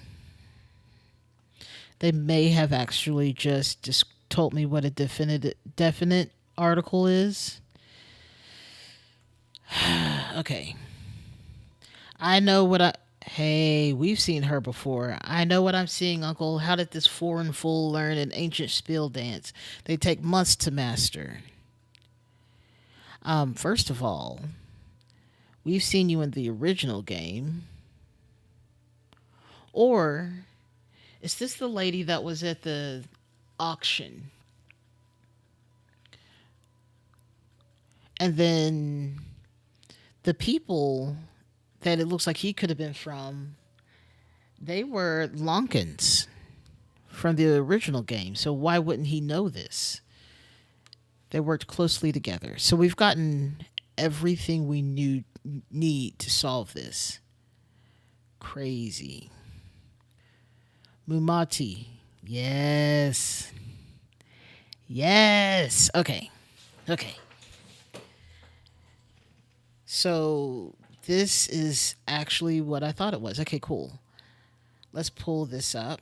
Speaker 1: They may have actually just told me what a definite article is. Okay. I know what I... Hey, we've seen her before. I know what I'm seeing, Uncle. How did this foreign fool learn an ancient spill dance? They take months to master. First of all, we've seen you in the original game. Or... is this the lady that was at the auction? And then the people that it looks like he could have been from, they were Lonkans from the original game. So why wouldn't he know this? They worked closely together. So we've gotten everything we need to solve this. Crazy. Mumati. Yes. Yes. Okay. Okay. So this is actually what I thought it was. Okay, cool. Let's pull this up.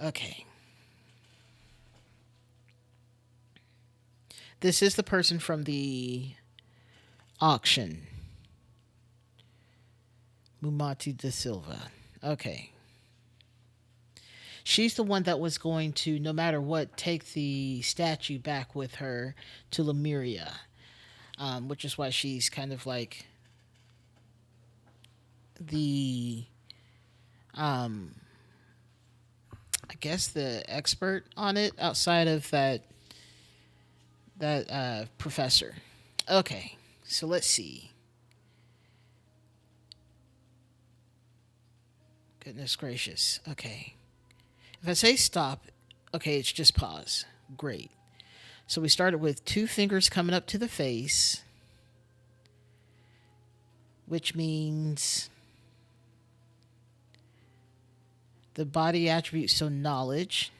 Speaker 1: Okay. This is the person from the auction. Mumati da Silva. Okay. She's the one that was going to, no matter what, take the statue back with her to Lemuria. which is why she's kind of like the, um, I guess the expert on it outside of that professor. Okay, so let's see. Goodness gracious. Okay. If I say stop, okay, it's just pause. Great. So we started with two fingers coming up to the face, which means the body attribute, so knowledge.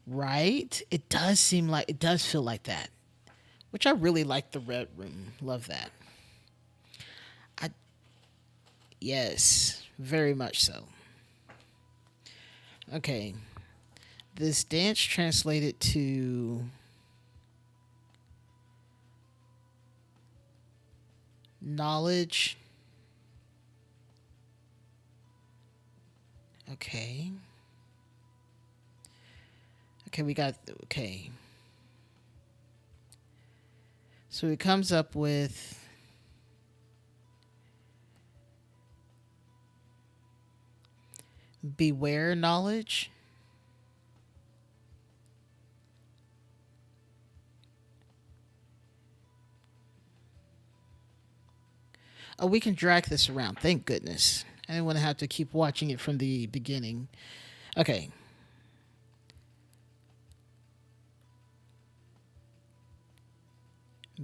Speaker 1: Right? It does feel like that, which I really like the red room. Love that. I, yes, very much so. Okay. This dance translated to knowledge. Okay. Okay, we got. Okay. So it comes up with beware knowledge. Oh, we can drag this around. Thank goodness. I didn't want to have to keep watching it from the beginning. Okay.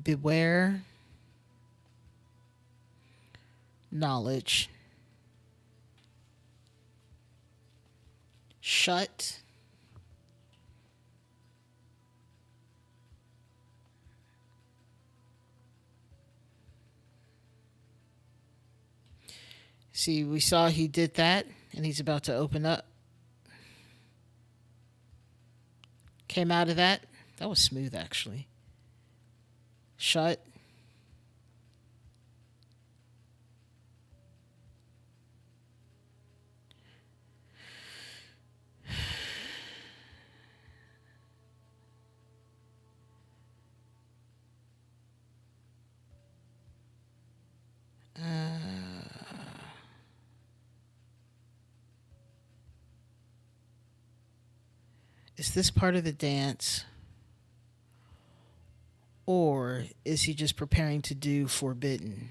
Speaker 1: Beware knowledge. Shut. See, we saw he did that, and he's about to open up. Came out of that. That was smooth, actually. Shut. Is this part of the dance? Or is he just preparing to do forbidden?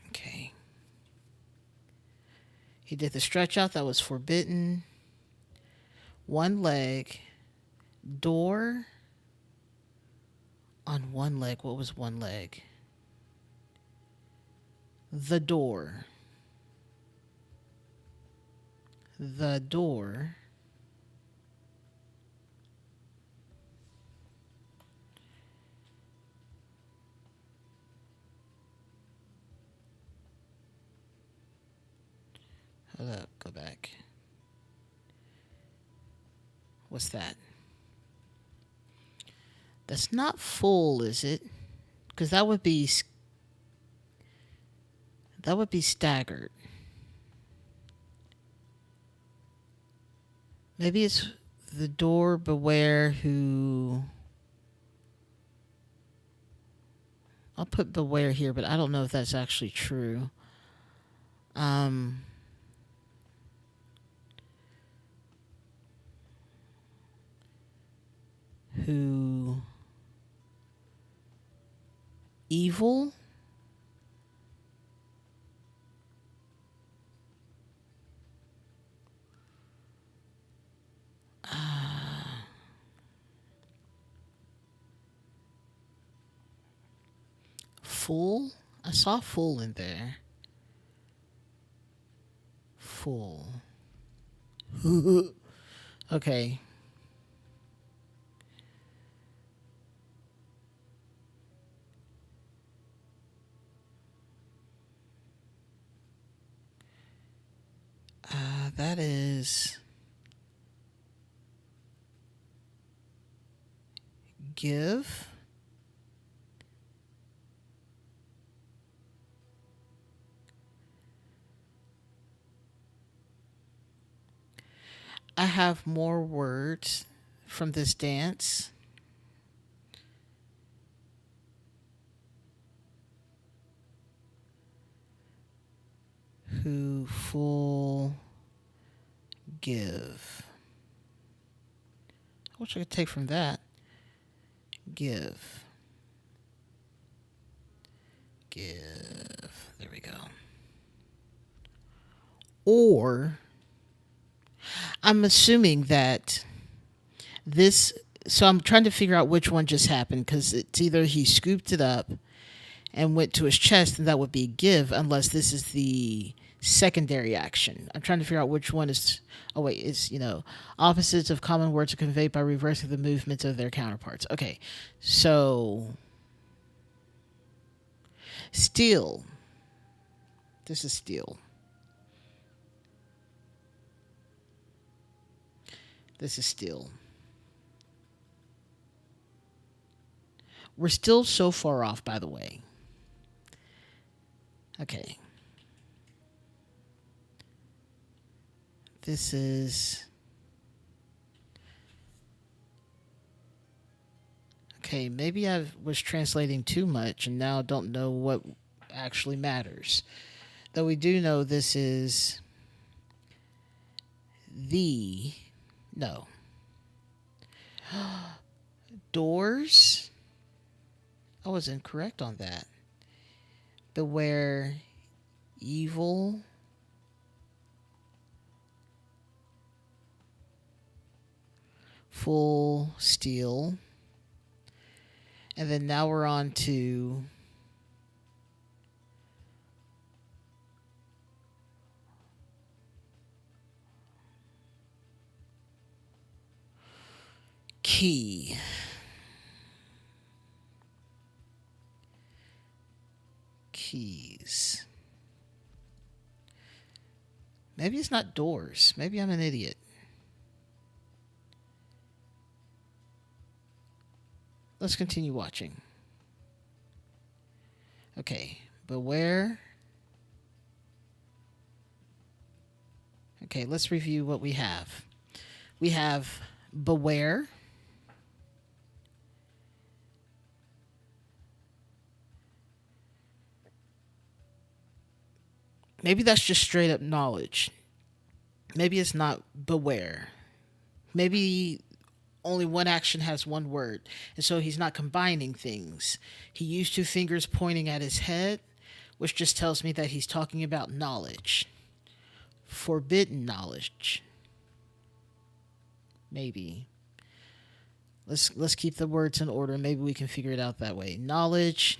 Speaker 1: Okay. He did the stretch out. That was forbidden. One leg. Door. On one leg. What was one leg? The door. The door. Hold up. Go back. What's that? That's not full, is it? Because that would be staggered. Maybe it's the door beware who. I'll put beware here, but I don't know if that's actually true. Um, who evil? Fool? I saw fool in there. Fool. Okay. That is give. I have more words from this dance. Who full give. I wish I could take from that. Give. Give. There we go. Or I'm assuming that this. So I'm trying to figure out which one just happened because it's either he scooped it up and went to his chest, and that would be give, unless this is the secondary action. I'm trying to figure out which one is. Oh wait, it's opposites of common words are conveyed by reversing the movements of their counterparts. Okay, so steal. This is steal. This is steal. We're still so far off, by the way. Okay. This is. Okay, maybe I was translating too much and now don't know what actually matters. Though we do know this is the. No. Doors? I was incorrect on that. Beware evil. Full steal. And then now we're on to key. Keys. Maybe it's not doors. Maybe I'm an idiot. Let's continue watching. Okay, beware. Okay, let's review what we have. We have beware. Maybe that's just straight up knowledge. Maybe it's not beware. Maybe only one action has one word, and so he's not combining things. He used two fingers pointing at his head, which just tells me that he's talking about knowledge. Forbidden knowledge. Maybe. Let's keep the words in order. Maybe we can figure it out that way. Knowledge,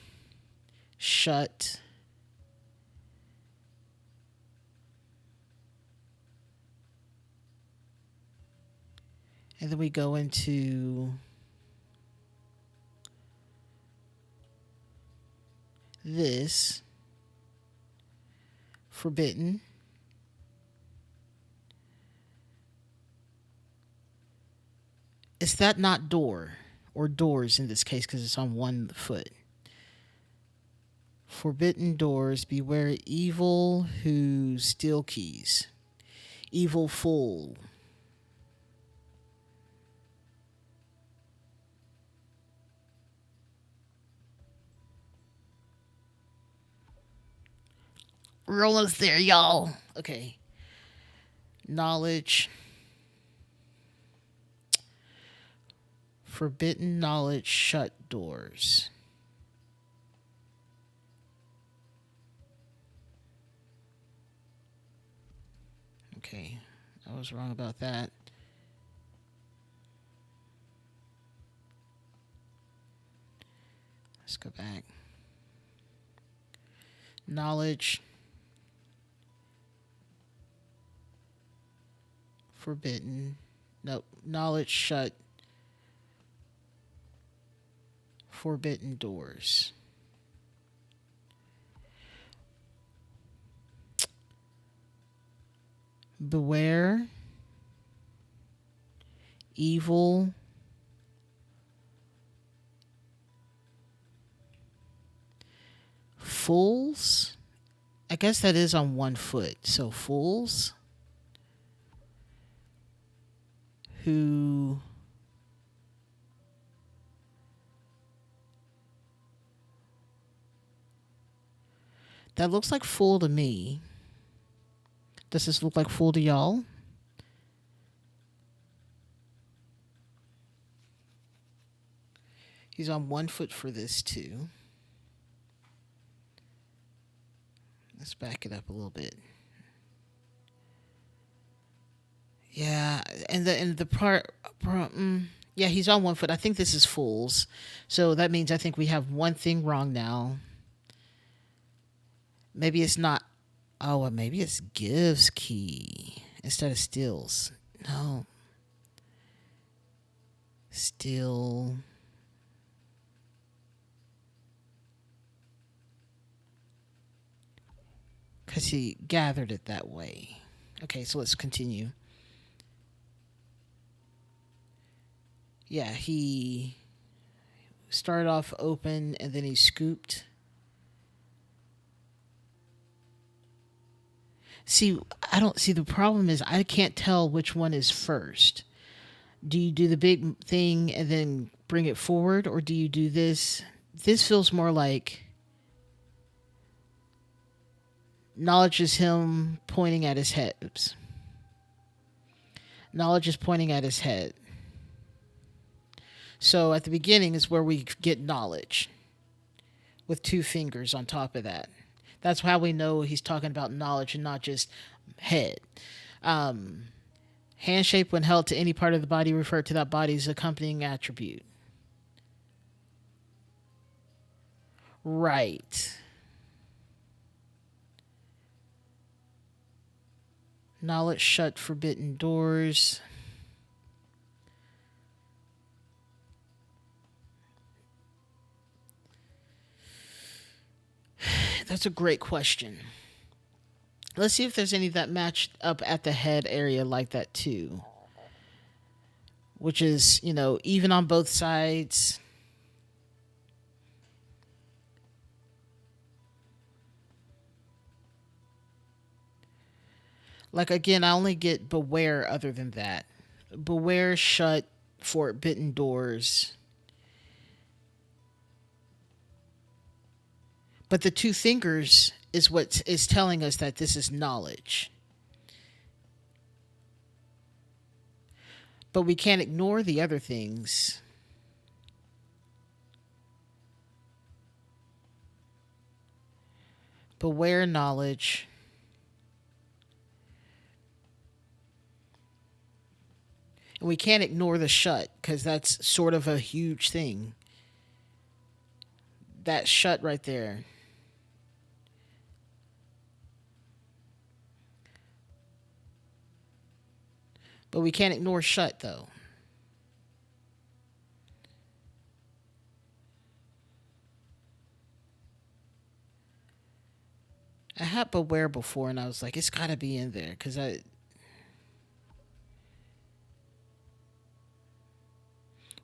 Speaker 1: shut. And then we go into this. Forbidden. Is that not door? Or doors in this case because it's on one foot. Forbidden doors. Beware evil who steal keys. Evil fool. We're almost there, y'all. Okay. Knowledge. Forbidden knowledge shut doors. Okay. I was wrong about that. Let's go back. Knowledge. Forbidden. Nope. Knowledge shut. Forbidden doors. Beware. Evil. Fools. I guess that is on one foot. So fools. who that looks like Fool to me. Does this look like Fool to y'all? He's on 1 foot for this too. Let's back it up a little bit. Yeah, and the yeah, he's on 1 foot. I think this is Fools, so that means I think we have one thing wrong now. Maybe it's not. Oh, well, maybe it's Gives key instead of Steals. No, Still. Because he gathered it that way. Okay, so let's continue. Yeah, he started off open and then he scooped. See, I don't see the problem is I can't tell which one is first. Do you do the big thing and then bring it forward, or do you do this? This feels more like knowledge is him pointing at his head. Oops. Knowledge is pointing at his head. So at the beginning is where we get knowledge with two fingers on top of that. That's how we know he's talking about knowledge and not just head. Um, Hand shape when held to any part of the body refer to that body's accompanying attribute. Right. Knowledge shut forbidden doors. That's a great question. Let's see if there's any that match up at the head area like that too. Which is, even on both sides. Like again, I only get beware other than that. Beware shut forbidden doors. But the two fingers is what is telling us that this is knowledge. But we can't ignore the other things. Beware knowledge. And we can't ignore the shut because that's sort of a huge thing. That shut right there. But we can't ignore shut though. I had beware before and I was like, it's got to be in there because I.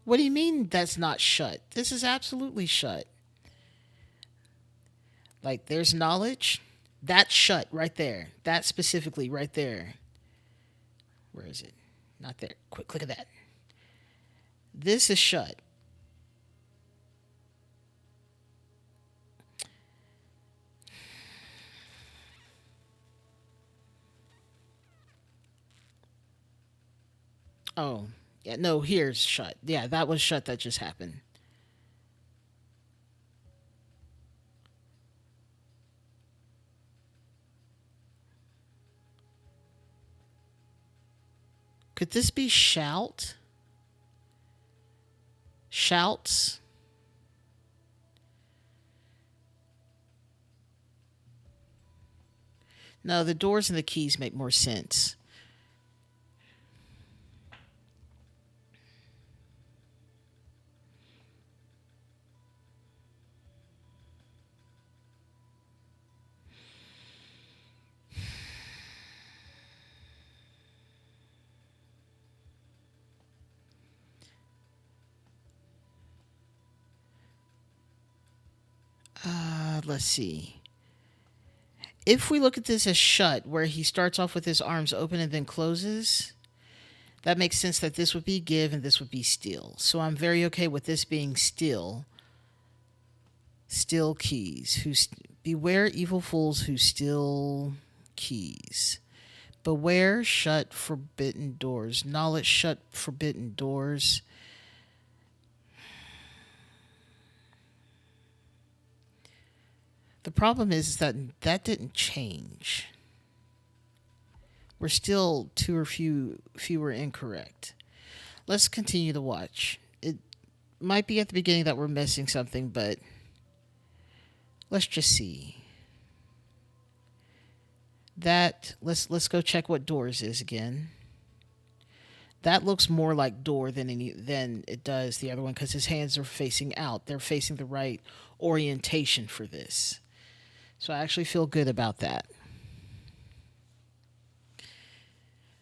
Speaker 1: What do you mean that's not shut? This is absolutely shut. Like there's knowledge. That's shut right there. That specifically right there. Where is it? Not there. Quick, click at that. This is shut. Oh, yeah, no, here's shut. Yeah, that was shut that just happened. Could this be shout? Shouts? No, the doors and the keys make more sense. Let's see. If we look at this as shut, where he starts off with his arms open and then closes, That makes sense that this would be give and this would be steal. So I'm very okay with this being steal. Steal keys. Beware evil fools who steal keys. Beware shut forbidden doors. Knowledge shut forbidden doors. The problem is that that didn't change. We're still two or fewer incorrect. Let's continue to watch. It might be at the beginning that we're missing something, but let's just see. That let's go check what doors is again. That looks more like door than it does the other one because his hands are facing out. They're facing the right orientation for this. So I actually feel good about that.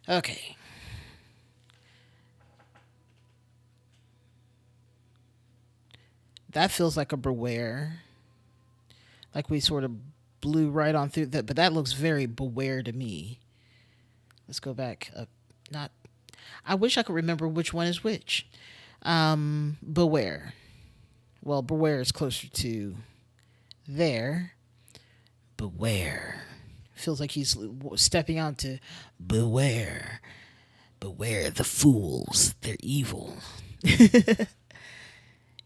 Speaker 1: Okay. That feels like a beware. Like we sort of blew right on through that, but that looks very beware to me. Let's go back up. Not. I wish I could remember which one is which. Beware. Well, beware is closer to there. Beware. Feels like he's stepping on to beware. Beware the fools. They're evil.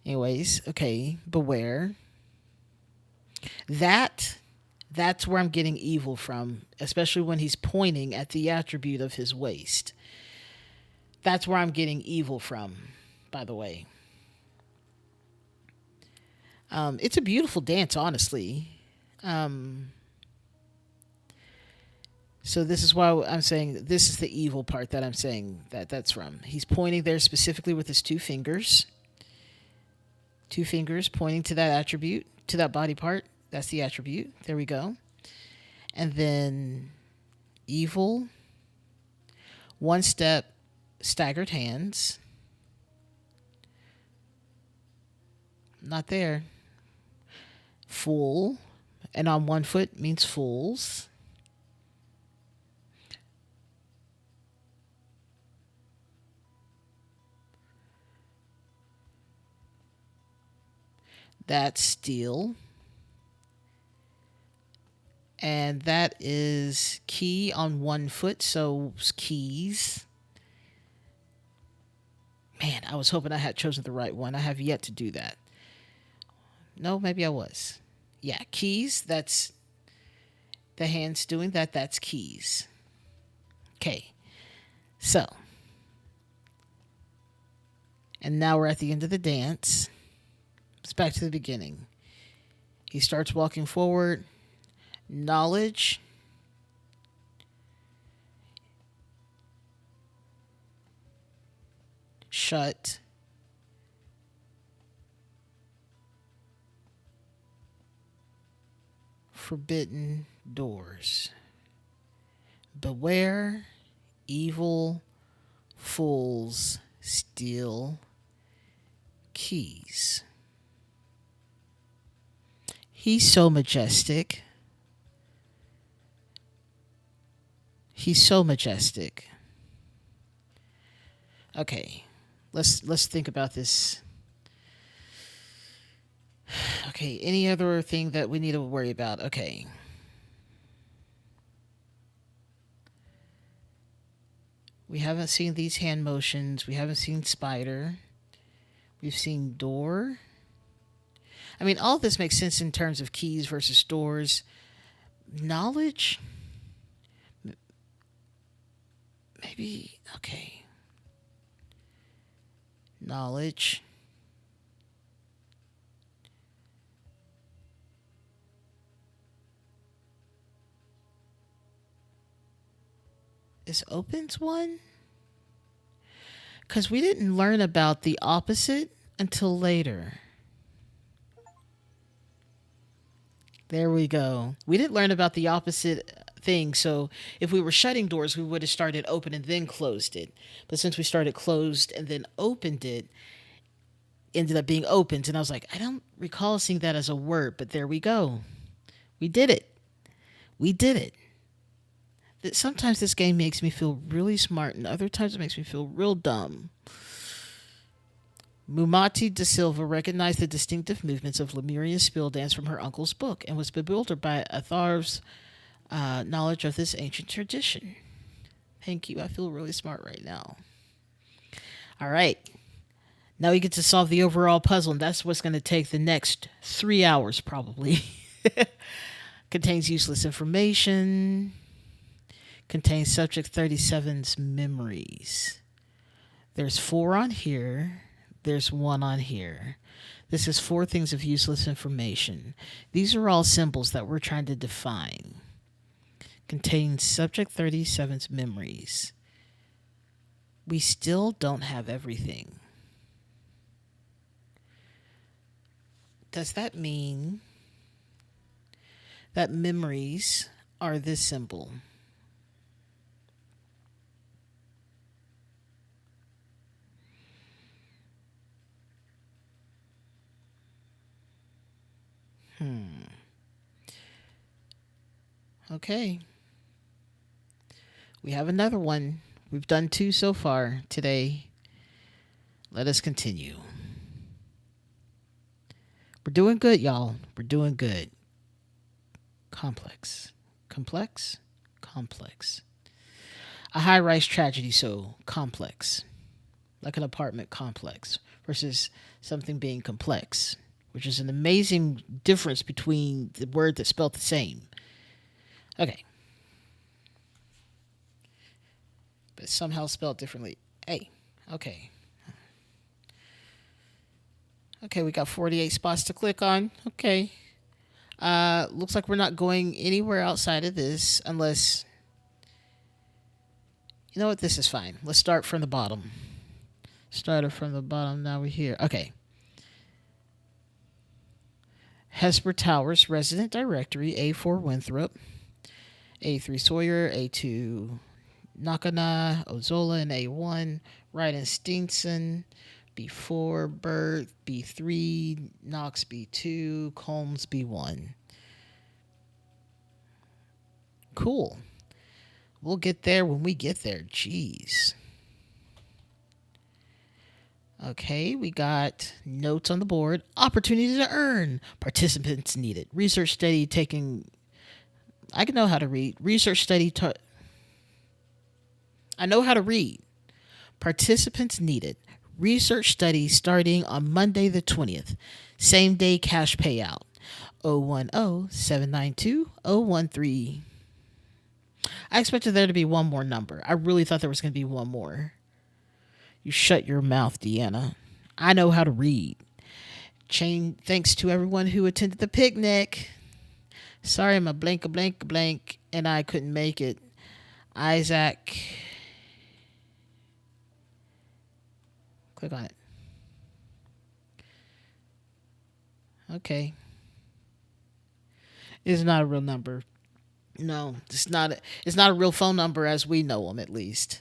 Speaker 1: Anyways, okay, beware. That's where I'm getting evil from, especially when he's pointing at the attribute of his waist. That's where I'm getting evil from, by the way. It's a beautiful dance, honestly. So this is why I'm saying this is the evil part that I'm saying that's from. He's pointing there specifically with his two fingers. Two fingers pointing to that attribute, to that body part. That's the attribute. There we go. And then evil. One step, staggered hands. Not there. Fool. And on one foot means fools. That's steal. And that is key on one foot, so keys. Man, I was hoping I had chosen the right one. I have yet to do that. No, maybe I was. Yeah, keys, that's the hands doing that. That's keys. Okay, so. And now we're at the end of the dance. It's back to the beginning. He starts walking forward. Knowledge. Shut. Forbidden doors. Beware evil fools steal keys. He's so majestic. He's so majestic. Okay, let's think about this. Okay, any other thing that we need to worry about? Okay. We haven't seen these hand motions. We haven't seen spider. We've seen door. I mean, all of this makes sense in terms of keys versus doors. Knowledge? Maybe, okay. Knowledge. Is opens one? Because we didn't learn about the opposite until later. There we go. We didn't learn about the opposite thing. So if we were shutting doors, we would have started open and then closed it. But since we started closed and then opened it, ended up being opened. And I was like, I don't recall seeing that as a word, but there we go. We did it. We did it. that sometimes this game makes me feel really smart and other times it makes me feel real dumb. Mumati da Silva recognized the distinctive movements of Lemurian spill dance from her uncle's book and was bewildered by Athar's knowledge of this ancient tradition. Thank you. I feel really smart right now. All right. Now we get to solve the overall puzzle, and that's what's going to take the next 3 hours probably. Contains useless information. Contains subject 37's memories. There's 4 on here. There's 1 on here. This is 4 things of useless information. These are all symbols that we're trying to define. Contains subject 37's memories. We still don't have everything. Does that mean that memories are this symbol? Okay. We have another one. We've done 2 so far today. Let us continue. We're doing good, y'all. We're doing good. Complex. Complex? Complex. A high rise tragedy, so complex. Like an apartment complex versus something being complex, which is an amazing difference between the word that's spelled the same. Okay. But somehow spelled differently. Hey, okay. Okay, we got 48 spots to click on. Okay. Looks like we're not going anywhere outside of this unless... You know what? This is fine. Let's start from the bottom. Started from the bottom. Now we're here. Okay. Hesper Towers Resident Directory, A4 Winthrop, A3 Sawyer, A2 Nakana, Ozola, and A1, Wright and Stinson, B4 Burt, B3 Knox, B2 Combs, B1. Cool. We'll get there when we get there. Jeez. Okay, we got notes on the board. Opportunity to earn. Participants needed. Research study taking... I can know how to read. Research study... I know how to read. Participants needed. Research study starting on Monday the 20th. Same day cash payout. 010-792-013. I expected there to be one more number. I really thought there was going to be one more. You shut your mouth, Deanna. I know how to read. Chain thanks to everyone who attended the picnic. Sorry, I'm a blank, and I couldn't make it. Isaac. Click on it. Okay. It's not a real number. No, it's not. It's not a real phone number as we know them, at least.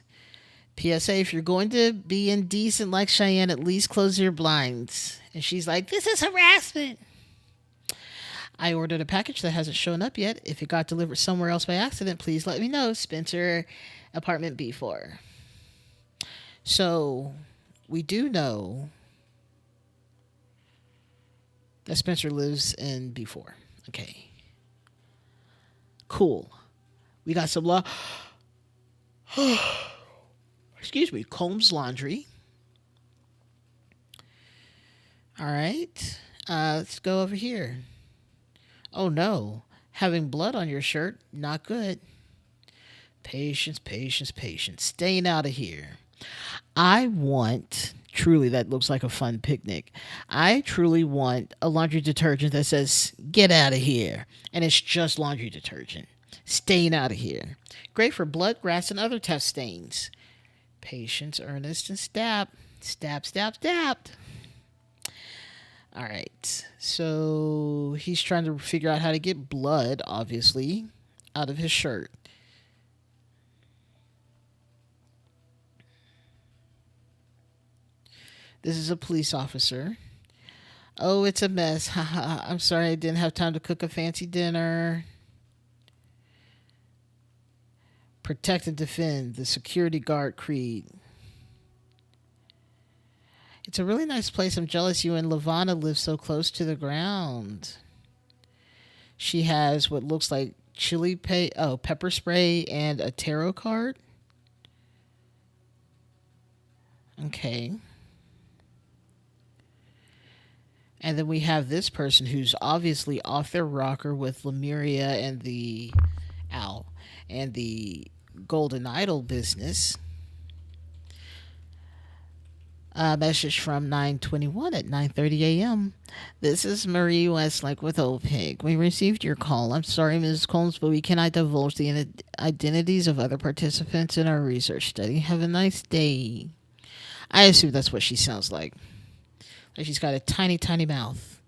Speaker 1: PSA, if you're going to be indecent like Cheyenne, at least close your blinds. And she's like, this is harassment. I ordered a package that hasn't shown up yet. If it got delivered somewhere else by accident, please let me know. Spencer, apartment B4. So, we do know that Spencer lives in B4. Okay. Cool. We got some law. Excuse me. Combs Laundry. All right. Let's go over here. Oh no. Having blood on your shirt, not good. Patience. Staying out of here. I want, truly, that looks like a fun picnic. I truly want a laundry detergent that says, get out of here. And it's just laundry detergent. Staying out of here. Great for blood, grass, and other tough stains. Patience, earnest, and stab. Stab. All right. So he's trying to figure out how to get blood, obviously, out of his shirt. This is a police officer. Oh, it's a mess. Haha. I'm sorry I didn't have time to cook a fancy dinner. Protect and defend, the security guard creed. It's a really nice place. I'm jealous you and Lavana live so close to the ground. She has what looks like pepper spray and a tarot card. Okay. And then we have this person who's obviously off their rocker with Lemuria and the owl and the Golden Idol business. Message from 921 at 9:30 a.m. This is Marie Westlake with Old Pig. We received your call. I'm sorry, Mrs. Combs, but we cannot divulge the identities of other participants in our research study. Have a nice day. I assume that's what she sounds like. Like she's got a tiny, tiny mouth.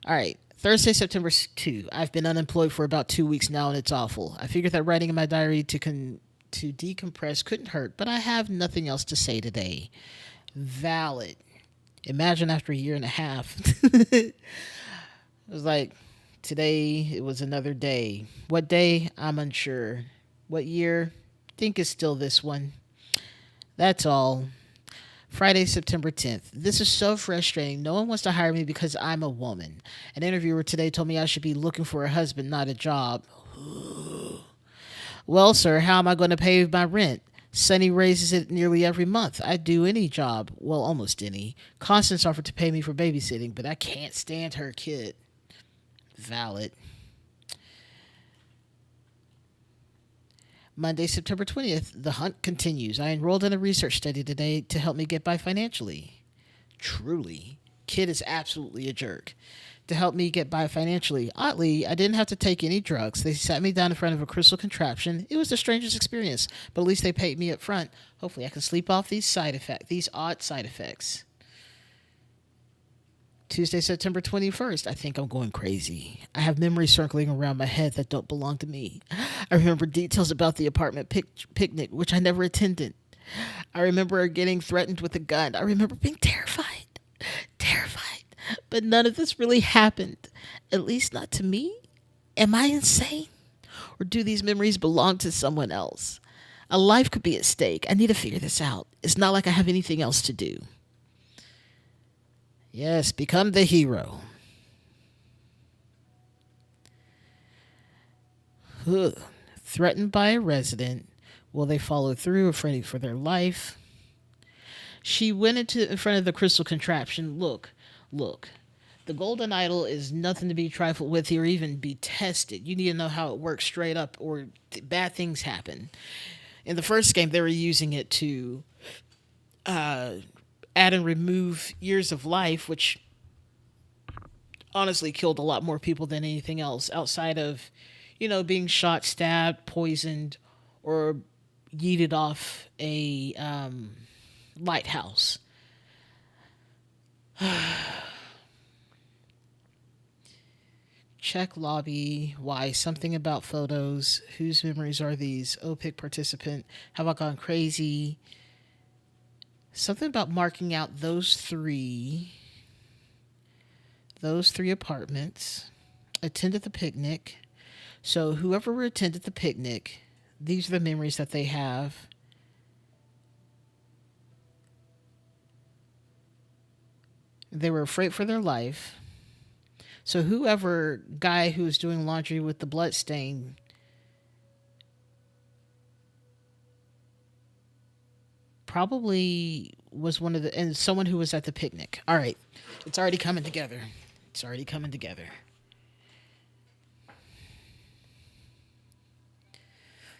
Speaker 1: All right. Thursday, September 2. I've been unemployed for about 2 weeks now, and it's awful. I figured that writing in my diary to decompress couldn't hurt, but I have nothing else to say today. Valid. Imagine after a year and a half. It was like, today it was another day. What day? I'm unsure. What year? Think it's still this one. That's all. Friday, September 10th. This is so frustrating. No one wants to hire me because I'm a woman. An interviewer today told me I should be looking for a husband, not a job. Well, sir, how am I going to pay my rent? Sunny raises it nearly every month. I'd do any job. Well, almost any. Constance offered to pay me for babysitting, but I can't stand her kid. Valid. Monday, September 20th. The hunt continues. I enrolled in a research study today to help me get by financially. Truly. Kid is absolutely a jerk. To help me get by financially. Oddly, I didn't have to take any drugs. They sat me down in front of a crystal contraption. It was the strangest experience, but at least they paid me up front. Hopefully I can sleep off these odd side effects. Tuesday, September 21st. I think I'm going crazy. I have memories circling around my head that don't belong to me. I remember details about the apartment picnic, which I never attended. I remember getting threatened with a gun. I remember being terrified. But none of this really happened. At least not to me. Am I insane? Or do these memories belong to someone else? A life could be at stake. I need to figure this out. It's not like I have anything else to do. Yes, become the hero. Threatened by a resident. Will they follow through, afraid for their life? She went in front of the crystal contraption. Look. The golden idol is nothing to be trifled with or even be tested. You need to know how it works straight up or bad things happen. In the first game, they were using it to add and remove years of life, which honestly killed a lot more people than anything else outside of, being shot, stabbed, poisoned, or yeeted off a lighthouse. Check lobby. Why? Something about photos. Whose memories are these? OPIC participant. Have I gone crazy? Something about marking out those three apartments. Attended the picnic. So whoever attended the picnic, these are the memories that they have. They were afraid for their life. So whoever guy who was doing laundry with the blood stain probably was and someone who was at the picnic. All right. It's already coming together.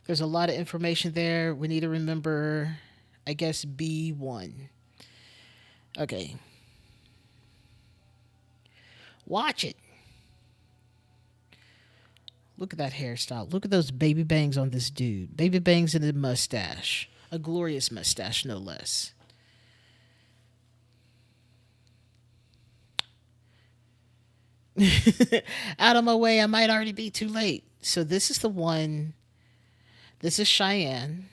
Speaker 1: There's a lot of information there. We need to remember, I guess, B1. Okay. Watch it. Look at that hairstyle. Look at those baby bangs on this dude. Baby bangs and a mustache. A glorious mustache, no less. Out of my way, I might already be too late. So this is the one. This is Cheyenne.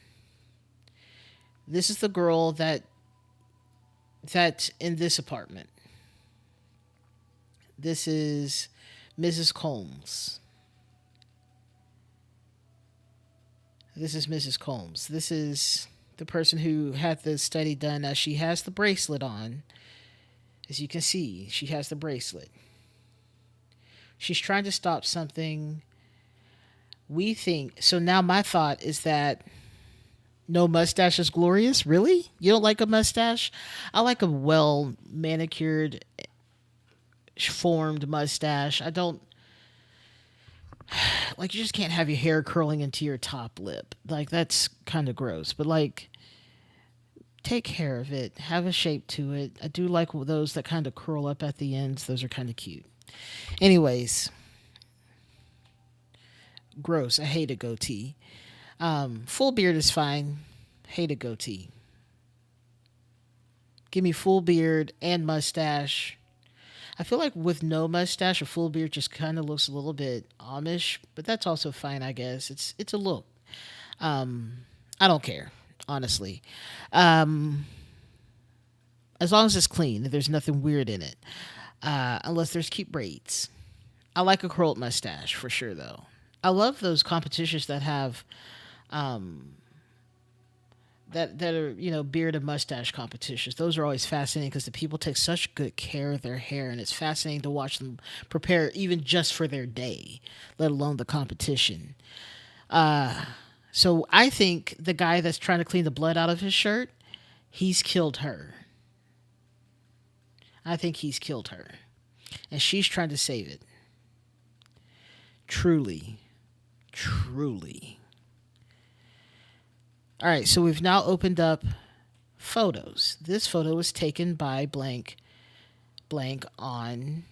Speaker 1: This is the girl that's in this apartment. This is Mrs. Combs. This is Mrs. Combs. This is the person who had the study done. She has the bracelet on. As you can see, she has the bracelet. She's trying to stop something. We think so. Now, my thought is that no mustache is glorious. Really? You don't like a mustache? I like a well manicured, formed mustache. I don't like, you just can't have your hair curling into your top lip. Like, that's kind of gross. But like, take care of it. Have a shape to it. I do like those that kind of curl up at the ends. Those are kind of cute. Anyways, gross. I hate a goatee. Full beard is fine. Hate a goatee. Give me full beard and mustache. I feel like with no mustache, a full beard just kind of looks a little bit Amish, but that's also fine, I guess. It's a look. I don't care, honestly. Um, as long as it's clean, there's nothing weird in it. Unless there's cute braids. I like a curled mustache for sure, though. I love those competitions that have that are, beard and mustache competitions. Those are always fascinating because the people take such good care of their hair, and it's fascinating to watch them prepare even just for their day, let alone the competition. So I think the guy that's trying to clean the blood out of his shirt, he's killed her. I think he's killed her, and she's trying to save it. Truly, truly. All right, so we've now opened up photos. This photo was taken by blank blank on,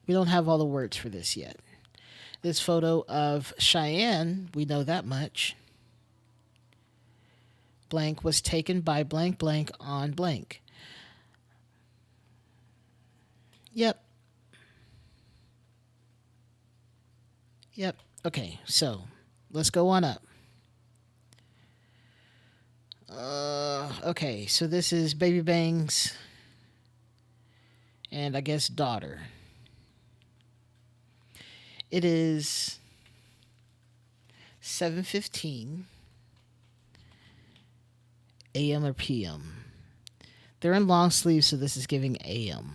Speaker 1: we don't have all the words for this yet. This photo of Cheyenne, we know that much. Blank was taken by blank blank on blank. Yep. Yep. Okay, so let's go on up. Okay, so this is Baby Bang's and I guess daughter. It is 7:15 a.m. or p.m. They're in long sleeves, so this is giving a.m.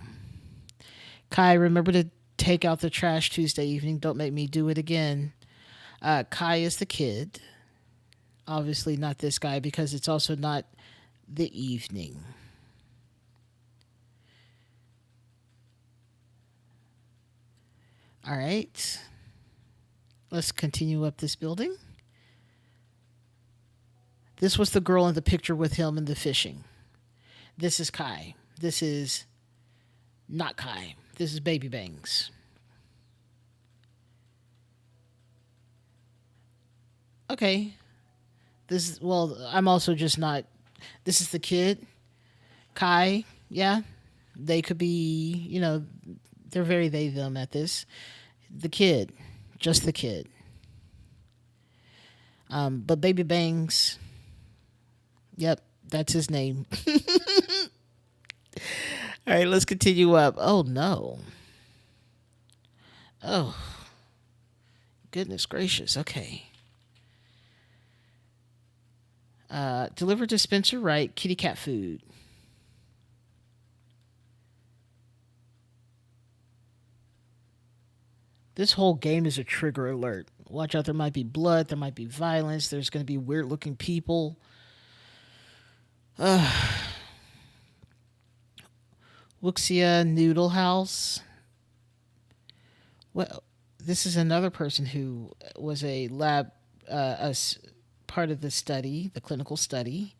Speaker 1: Kai, remember to take out the trash Tuesday evening. Don't make me do it again. Kai is the kid. Obviously not this guy because it's also not the evening. All right. Let's continue up this building. This was the girl in the picture with him in the fishing. This is Kai. This is not Kai. This is Baby Bangs. Okay. This is, well, I'm also just not. This is the kid. Kai. Yeah. They could be, they're very they, them at this. The kid. Just the kid. But Baby Bangs. Yep. That's his name. All right, let's continue up. Oh, no. Oh, goodness gracious. Okay. Deliver dispenser right. Kitty cat food. This whole game is a trigger alert. Watch out, there might be blood, there might be violence, there's going to be weird looking people. Wuxia Noodle House. Well, this is another person who was a lab, part of the study, the clinical study.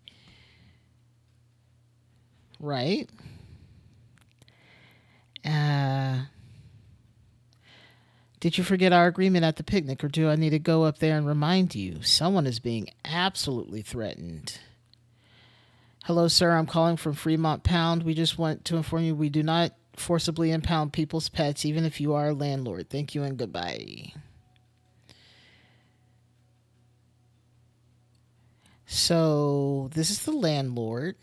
Speaker 1: Right. Uh, did you forget our agreement at the picnic, or do I need to go up there and remind you? Someone is being absolutely threatened. Hello, sir. I'm calling from Fremont Pound. We just want to inform you we do not forcibly impound people's pets, even if you are a landlord. Thank you and goodbye. So, this is the landlord,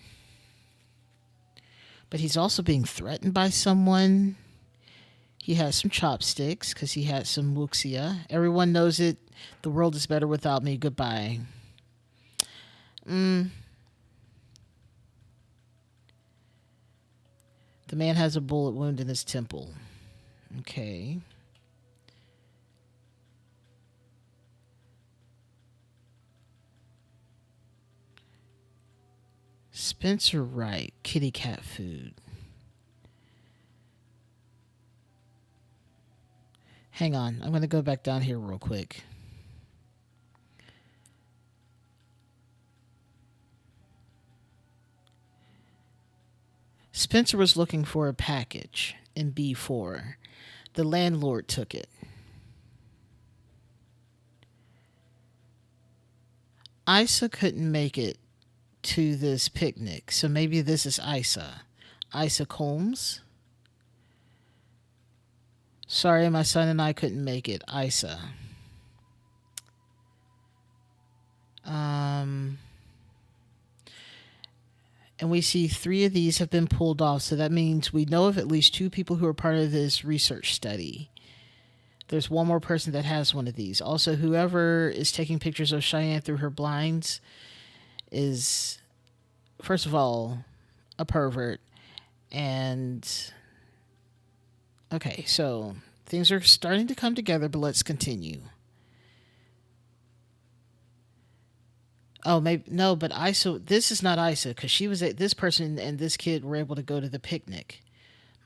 Speaker 1: but he's also being threatened by someone. He has some chopsticks because he had some wuxia. Everyone knows it. The world is better without me. Goodbye. Mm, the man has a bullet wound in his temple. Okay. Spencer Wright, kitty cat food. Hang on, I'm going to go back down here real quick. Spencer was looking for a package in B4. The landlord took it. Isa couldn't make it to this picnic, so maybe this is Isa. Isa Combs. Sorry, my son and I couldn't make it. Isa. And we see 3 of these have been pulled off, so that means we know of at least 2 people who are part of this research study. There's one more person that has one of these. Also, whoever is taking pictures of Cheyenne through her blinds is, first of all, a pervert. And, okay, so things are starting to come together, but let's continue. Oh, maybe no, but Isa. This is not Isa because she was this person and this kid were able to go to the picnic.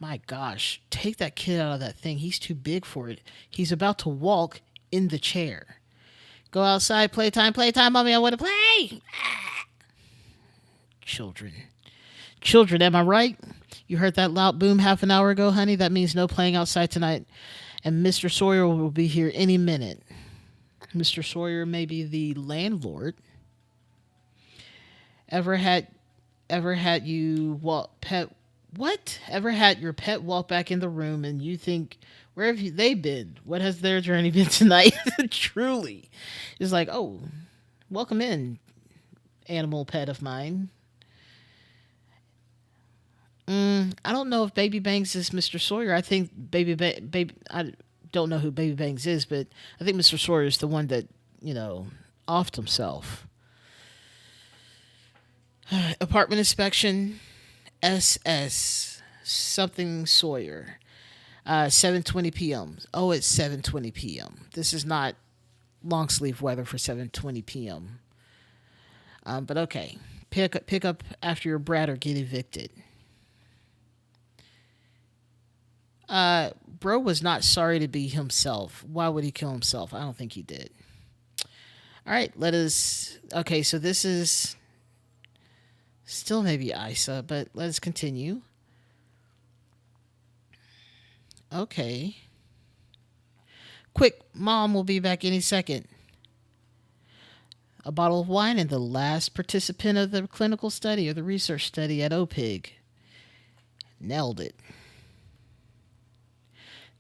Speaker 1: My gosh, take that kid out of that thing. He's too big for it. He's about to walk in the chair. Go outside, playtime, playtime, mommy. I want to play. Children, children. Am I right? You heard that loud boom half an hour ago, honey. That means no playing outside tonight. And Mr. Sawyer will be here any minute. Mr. Sawyer may be the landlord. Ever had you walk pet what? Ever had your pet walk back in the room and you think, where have they been? What has their journey been tonight? Truly. It's like, oh, welcome in, animal pet of mine. I don't know if Baby Bangs is Mr. Sawyer. I think Baby I don't know who Baby Bangs is, but I think Mr. Sawyer is the one that, offed himself. Apartment inspection, SS something Sawyer, 7:20 p.m. Oh, it's 7:20 p.m. This is not long sleeve weather for 7:20 p.m. But okay, pick up after your brat or get evicted. Bro was not sorry to be himself. Why would he kill himself? I don't think he did. All right, let us. Okay, so this is still maybe Isa, but let's continue. Okay. Quick, mom will be back any second. A bottle of wine and the last participant of the clinical study or the research study at OPIG. Nailed it.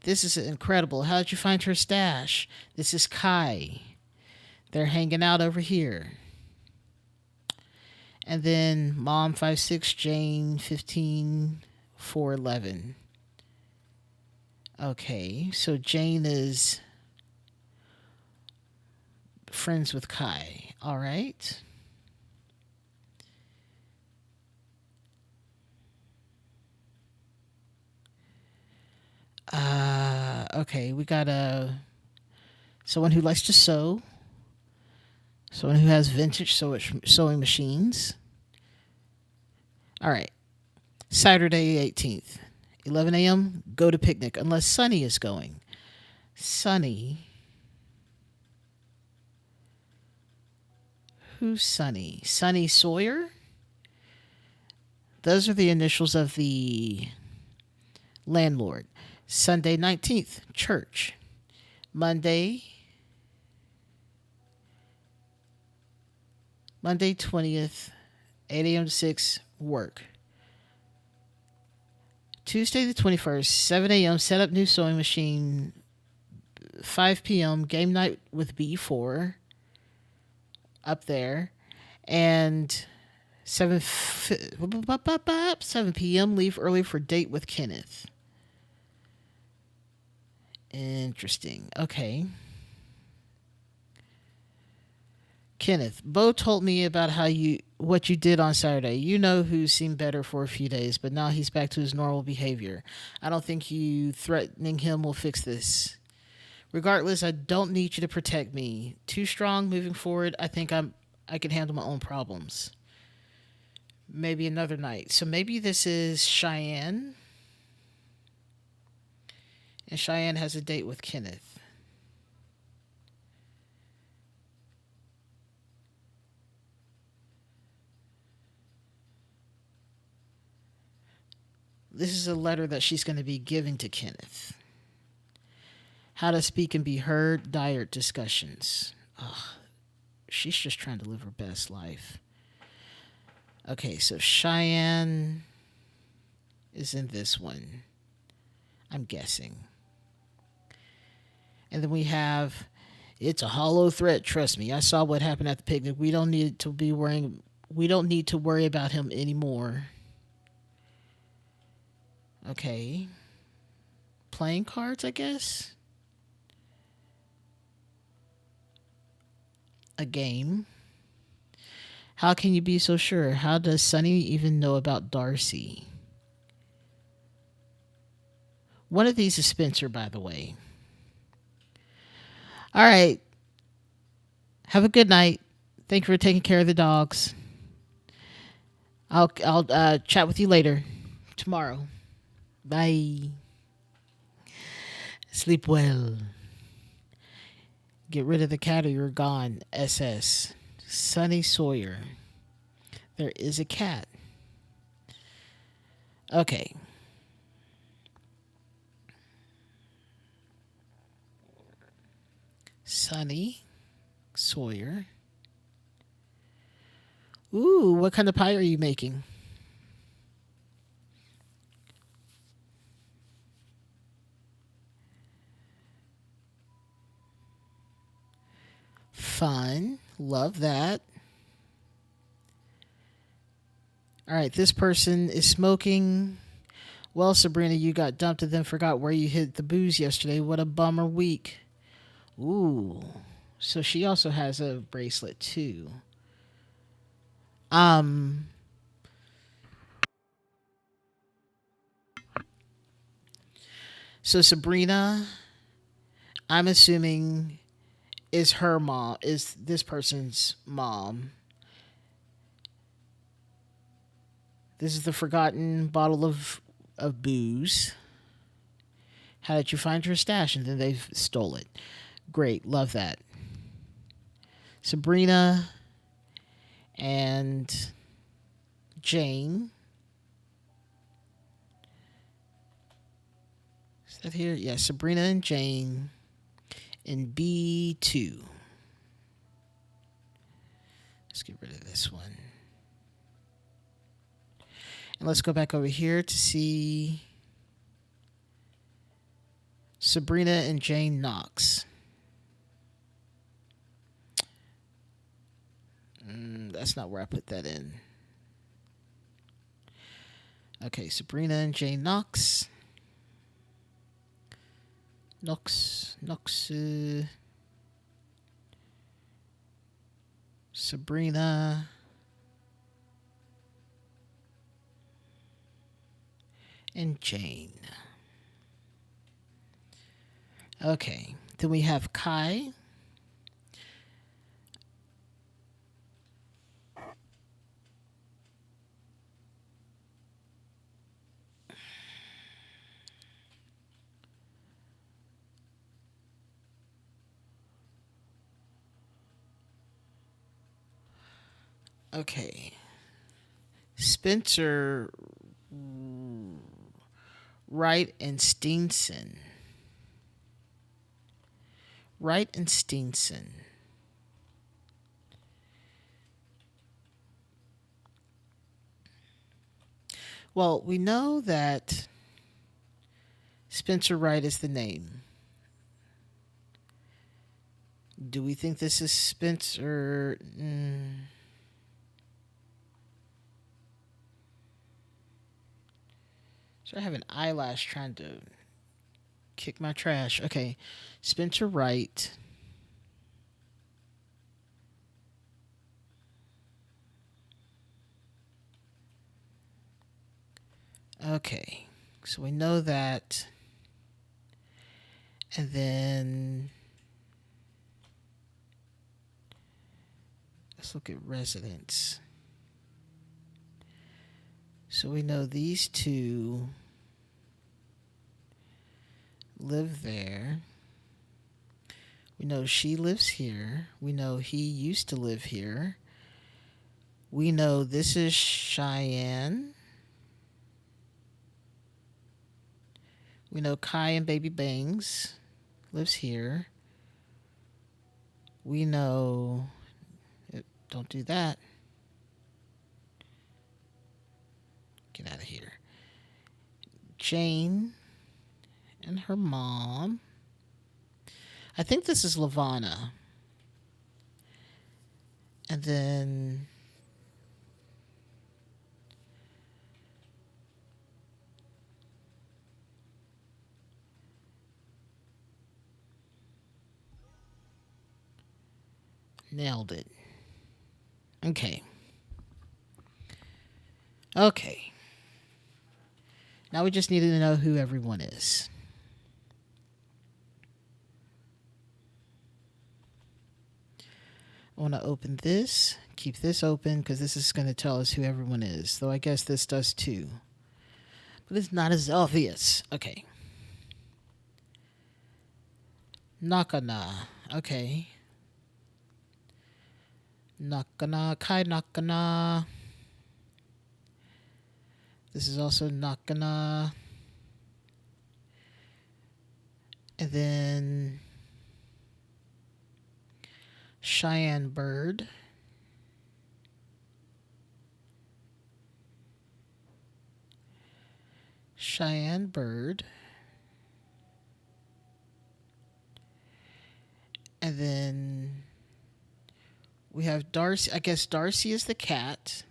Speaker 1: This is incredible. How did you find her stash? This is Kai. They're hanging out over here. And then Mom 5'6", Jane 15, 4'11". Okay, so Jane is friends with Kai. All right. Okay, we got someone who likes to sew. Someone who has vintage sewing machines. All right. Saturday 18th, 11 a.m., go to picnic, unless Sunny is going. Sunny. Who's Sunny? Sunny Sawyer? Those are the initials of the landlord. Sunday 19th, church. Monday 20th, 8 a.m. to 6, work. Tuesday the 21st, 7 a.m., set up new sewing machine. 5 p.m., game night with B4 up there. And 7 p.m., leave early for date with Kenneth. Interesting. Okay. Kenneth, Bo told me about how you what you did on Saturday. You know who seemed better for a few days, but now he's back to his normal behavior. I don't think you threatening him will fix this. Regardless, I don't need you to protect me. Too strong moving forward. I can handle my own problems. Maybe another night. So maybe this is Cheyenne, and Cheyenne has a date with Kenneth. This is a letter that she's going to be giving to Kenneth. How to speak and be heard, dire discussions. Ugh, she's just trying to live her best life. Okay, so Cheyenne is in this one, I'm guessing. And then we have it's a hollow threat, trust me. I saw what happened at the picnic. We don't need to worry about him anymore. Okay. Playing cards, I guess. A game. How can you be so sure? How does Sunny even know about Darcy? One of these is Spencer, by the way. All right. Have a good night. Thank you for taking care of the dogs. I'll chat with you later tomorrow. Bye. Sleep well. Get rid of the cat or you're gone. SS. Sunny Sawyer. There is a cat. Okay. Sunny Sawyer. Ooh, what kind of pie are you making? Fun. Love that. All right, this person is smoking. Well, Sabrina, you got dumped and then forgot where you hid the booze yesterday. What a bummer week. Ooh. So she also has a bracelet too. Um so Sabrina, I'm assuming is her mom, is this person's mom. This is the forgotten bottle of booze. How did you find her stash? And then they stole it. Great, love that. Sabrina and Jane. Is that here? Yeah, Sabrina and Jane in B2. Let's get rid of this one. And let's go back over here to see Sabrina and Jane Knox. That's not where I put that in. Okay, Sabrina and Jane Knox. Knox. Sabrina. And Jane. Okay, then we have Kai. Okay. Spencer Wright and Steenson. Wright and Steenson. Well, we know that Spencer Wright is the name. Do we think this is Spencer? So I have an eyelash trying to Kick my trash. Okay. Spin to right. Okay. So we know that. And then let's look at residents. So we know these two live there. We know she lives here. We know he used to live here. We know this is Cheyenne. We know Kai and Baby Bangs lives here. We know. Don't do that. Get out of here. Jane and her mom. I think this is Lavana. And then nailed it. Okay. Okay. Now we just need to know who everyone is. I want to open this, keep this open, because this is going to tell us who everyone is. Though I guess this does too. But it's not as obvious. Okay. Nakana. Okay. Nakana. Kai Nakana. This is also Nakana. And then Cheyenne Bird. Cheyenne Bird. And then we have Darcy. I guess Darcy is the cat.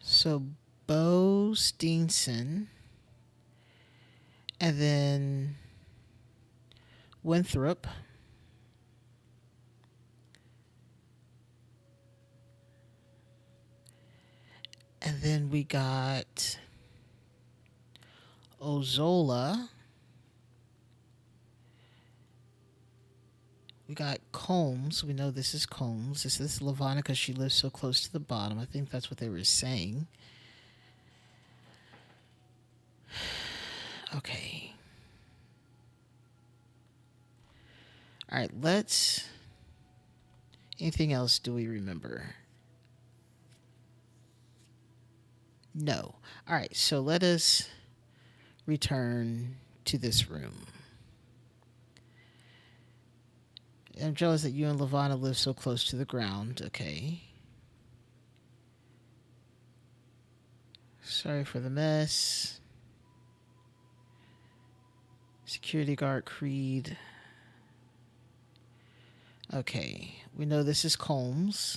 Speaker 1: So Bo Steenson. And then Winthrop. And then we got Ozola. We got Combs. We know this is Combs. This is Lavana because she lives so close to the bottom. I think that's what they were saying. Okay. All right, let's... Anything else do we remember? No. All right, so let us return to this room. I'm jealous that you and Lavana live so close to the ground. Okay. Sorry for the mess. Security guard Creed. Okay. We know this is Combs.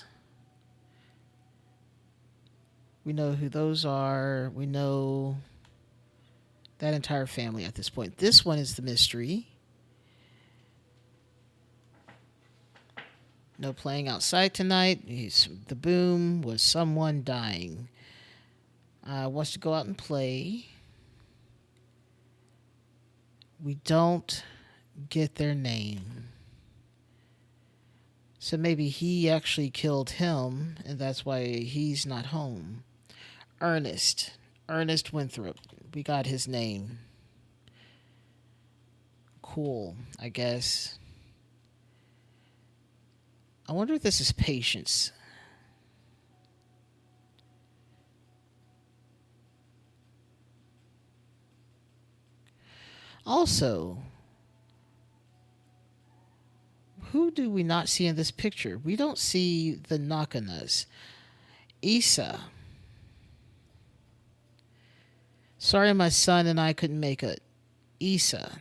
Speaker 1: We know who those are. We know that entire family at this point. This one is the mystery. No playing outside tonight. The boom was someone dying. Wants to go out and play. We don't get their name. So maybe he actually killed him, and that's why he's not home. Ernest Winthrop. We got his name. Cool, I guess. I wonder if this is Patience. Also, who do we not see in this picture? We don't see the Nakanas. Issa. Sorry my son and I couldn't make it. Issa.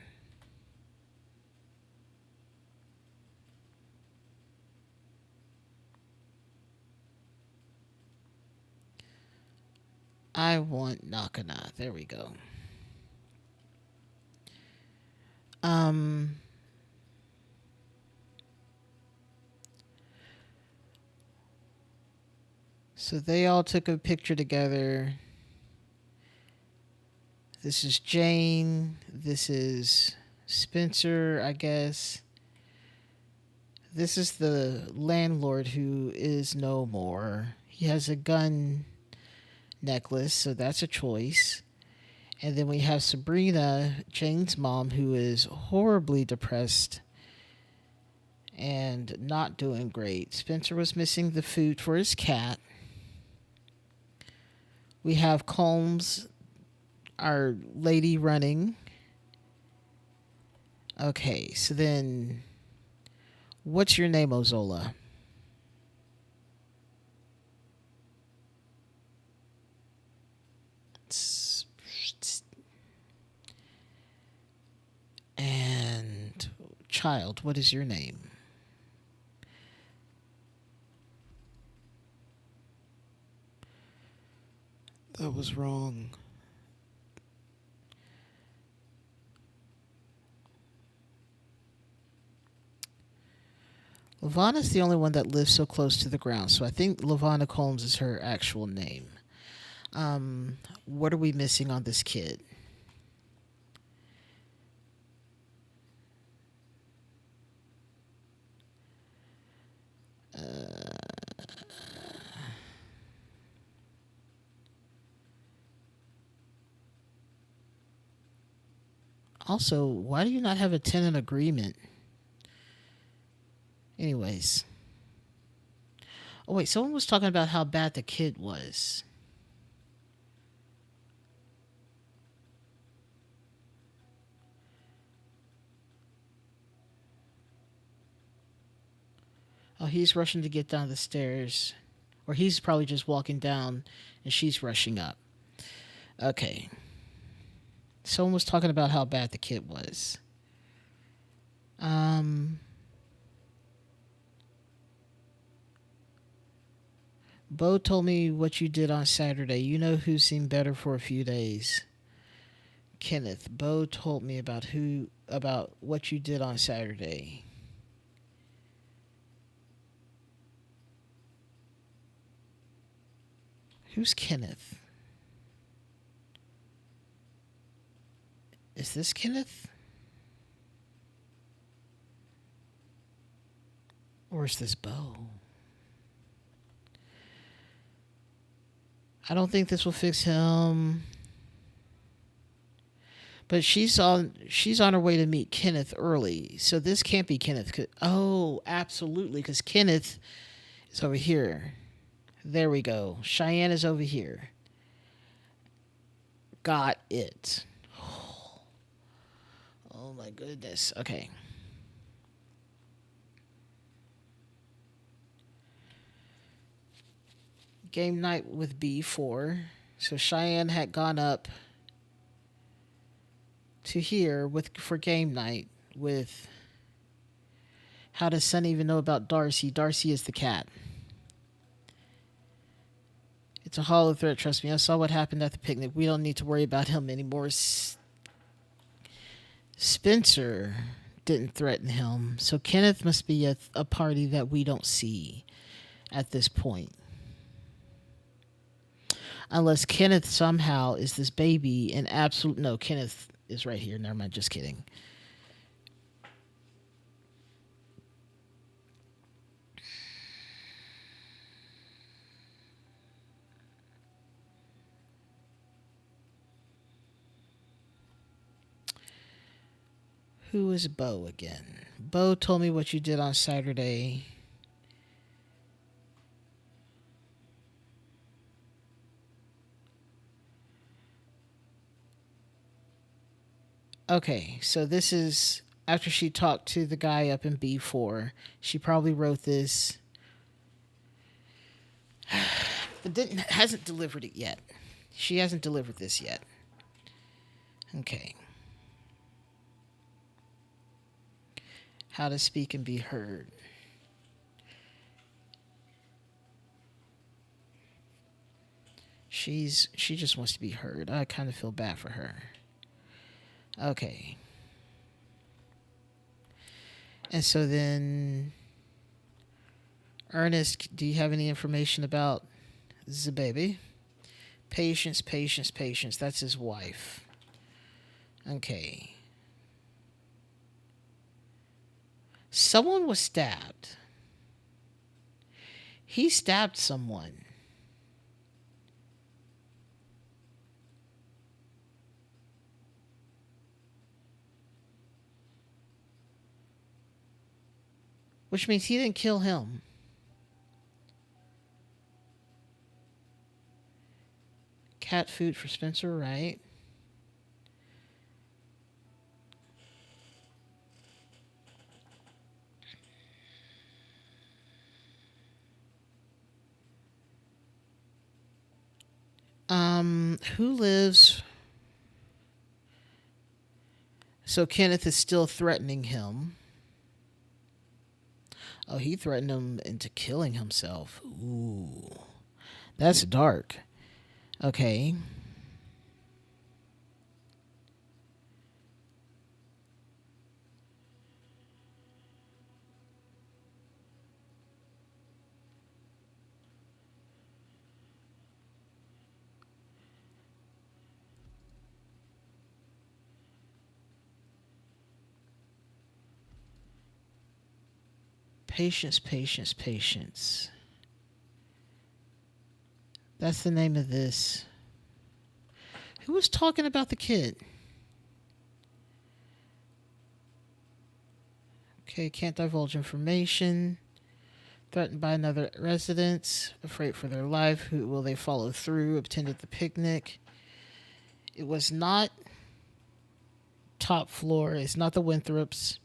Speaker 1: I want Nakana. There we go. Um, so they all took a picture together. This is Jane. This is Spencer, I guess. This is the landlord who is no more. He has a gun necklace, so that's a choice. And then we have Sabrina, Jane's mom, who is horribly depressed and not doing great. Spencer was missing the food for his cat. We have Combs, our lady running. Okay, so then what's your name, Ozola? And child, what is your name? That was wrong. Lavana's the only one that lives so close to the ground, so I think Lavana Combs is her actual name. What are we missing on this kid? Also, why do you not have a tenant agreement? Anyways. Oh, wait, someone was talking about how bad the kid was. Oh, he's rushing to get down the stairs. Or he's probably just walking down and she's rushing up. Okay. Someone was talking about how bad the kid was. Um, Bo told me what you did on Saturday. You know who seemed better for a few days. Kenneth. Bo told me about what you did on Saturday. Who's Kenneth? Is this Kenneth? Or is this Bo? I don't think this will fix him. But she's on her way to meet Kenneth early. So this can't be Kenneth. Oh, absolutely, cuz Kenneth is over here. There we go. Cheyenne is over here. Got it. Oh my goodness. Okay. Game night with B4. So Cheyenne had gone up to here with for game night with how does Sun even know about Darcy? Darcy is the cat. It's a hollow threat, trust me. I saw what happened at the picnic. We don't need to worry about him anymore. Spencer didn't threaten him. So Kenneth must be a party that we don't see at this point. Unless Kenneth somehow is this baby and absolute. No, Kenneth is right here. Never mind. Just kidding. Who is Bo again? Bo told me what you did on Saturday. Okay, so this is after she talked to the guy up in B4. She probably wrote this, but didn't hasn't delivered it yet. She hasn't delivered this yet. Okay. How to speak and be heard. She just wants to be heard. I kind of feel bad for her. Okay. And so then, Ernest, do you have any information about the baby? Patience, patience, patience. That's his wife. Okay. Someone was stabbed. He stabbed someone. Which means he didn't kill him. Cat food for Spencer, right? Who lives? So Kenneth is still threatening him. Oh, he threatened him into killing himself. Ooh, that's dark. Okay. Patience, patience, patience. That's the name of this. Who was talking about the kid? Okay, can't divulge information. Threatened by another residence, afraid for their life. Who will they follow through? Attended the picnic. It was not top floor. It's not the Winthrops.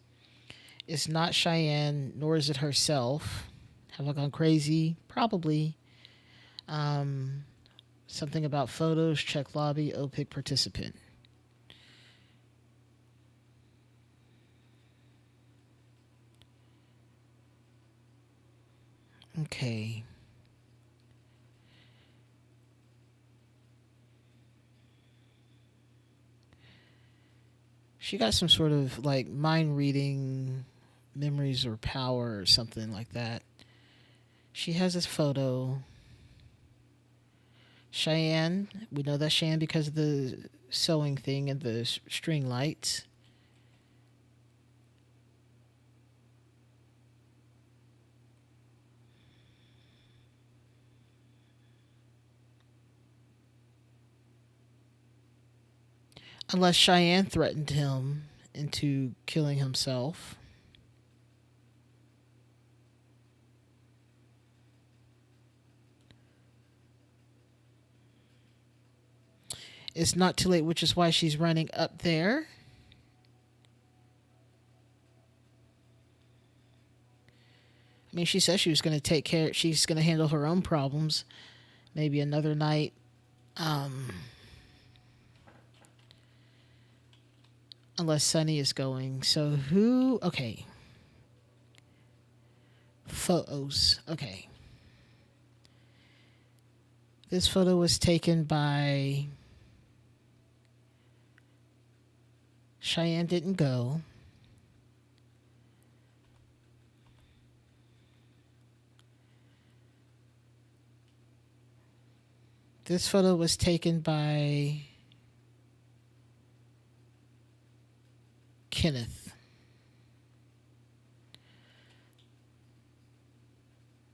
Speaker 1: It's not Cheyenne, nor is it herself. Have I gone crazy? Probably. Um, Something about photos, check lobby, OPIC participant. Okay. She got some sort of like mind reading memories or power or something like that. She has this photo. Cheyenne, we know that's Cheyenne because of the sewing thing and the string lights. Unless Cheyenne threatened him into killing himself. It's not too late, which is why she's running up there. I mean, she says she was going to take care. She's going to handle her own problems. Maybe another night. Um, Unless Sunny is going. So who? Okay. Photos. Okay. This photo was taken by Cheyenne. Didn't go. This photo was taken by Kenneth.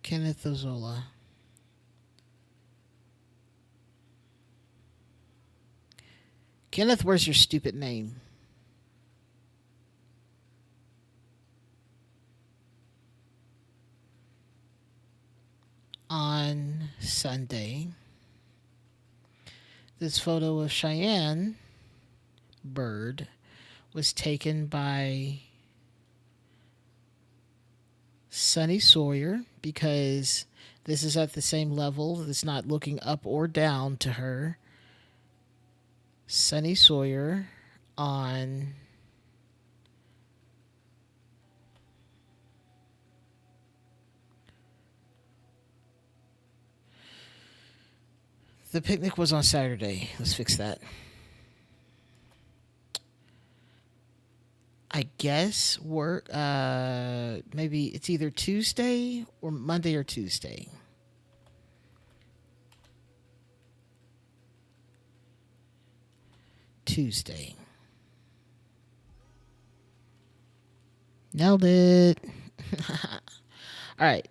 Speaker 1: Kenneth Ozola. Kenneth, where's your stupid name? On Sunday, this photo of Cheyenne Bird was taken by Sunny Sawyer because this is at the same level. It's not looking up or down to her. Sunny Sawyer on The picnic was on Saturday. Let's fix that. I guess work. Maybe it's either Tuesday or Monday or Tuesday. Tuesday. Nailed it. All right.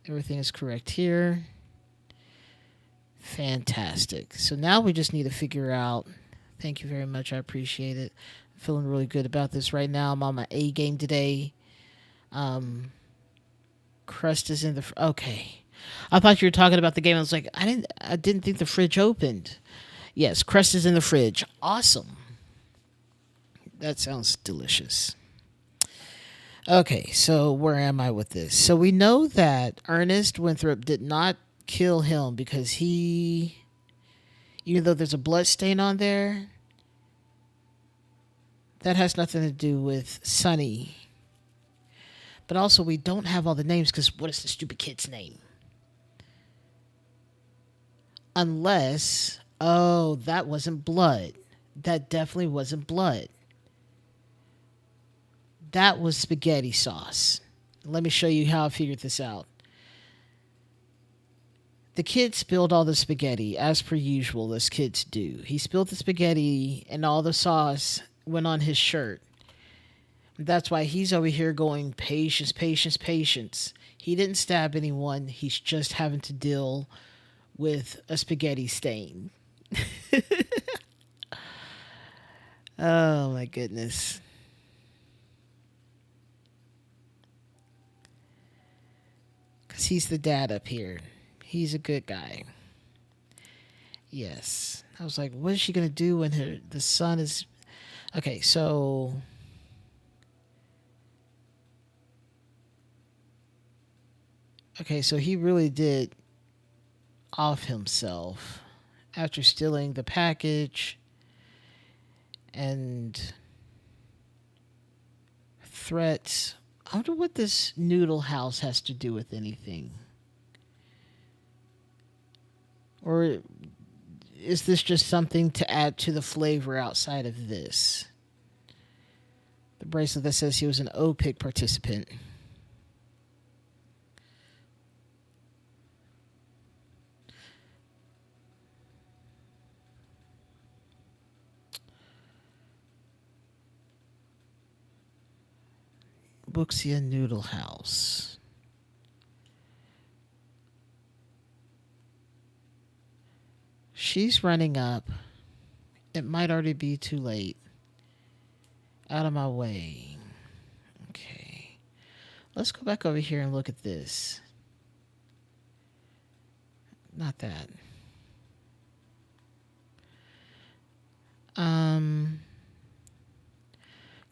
Speaker 1: Everything is correct here. Fantastic. So now we just need to figure out. Thank you very much. I appreciate it. I'm feeling really good about this right now. I'm on my A game today. Um, Crust is in the. Okay. I thought you were talking about the game. I was like, I didn't think the fridge opened. Yes, crust is in the fridge. Awesome. That sounds delicious. Okay, so where am I with this? So we know that Ernest Winthrop did not kill him because even though there's a blood stain on there, that has nothing to do with Sonny. But also, we don't have all the names because what is the stupid kid's name? Unless, oh, that wasn't blood. That definitely wasn't blood. That was spaghetti sauce. Let me show you how I figured this out. The kid spilled all the spaghetti, as per usual, as kids do. He spilled the spaghetti, and all the sauce went on his shirt. That's why he's over here going, patience, patience, patience. He didn't stab anyone. He's just having to deal with a spaghetti stain. Oh, my goodness. Because he's the dad up here. He's a good guy. Yes. I was like, what is she going to do when the son is. Okay, so. Okay, so he really did off himself after stealing the package and threats. I wonder what this noodle house has to do with anything. Or is this just something to add to the flavor outside of this? The bracelet that says he was an OPIC participant. Buxia Noodle House. She's running up. It might already be too late. Out of my way. Okay. Let's go back over here and look at this. Not that.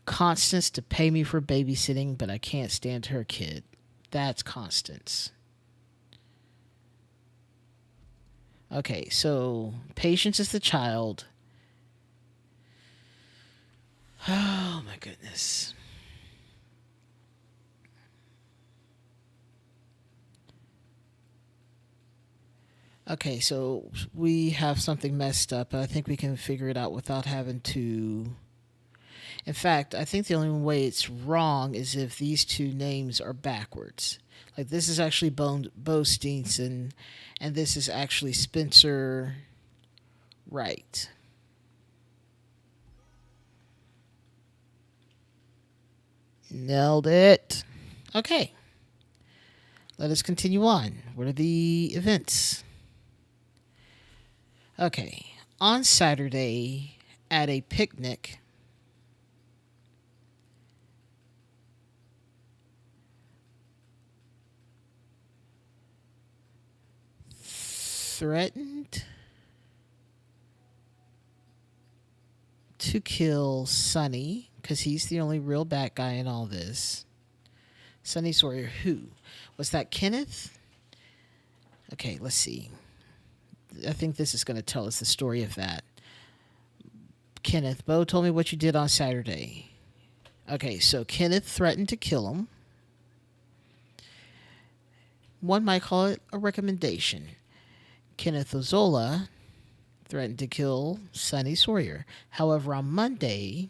Speaker 1: Constance to pay me for babysitting, but I can't stand her kid. That's Constance. Okay, so Patience is the child. Oh my goodness. Okay, so we have something messed up. I think we can figure it out without having to. In fact, I think the only way it's wrong is if these two names are backwards. Like this is actually Bo Steenson, and this is actually Spencer Wright. Nailed it. Okay. Let us continue on. What are the events? Okay. On Saturday, at a picnic, threatened to kill Sonny because he's the only real bad guy in all this. Sonny Sawyer, who? Was that Kenneth? Okay, let's see. I think this is going to tell us the story of that. Kenneth, Bo told me what you did on Saturday. Okay, so Kenneth threatened to kill him. One might call it a recommendation. Kenneth Ozola threatened to kill Sonny Sawyer. However, on Monday,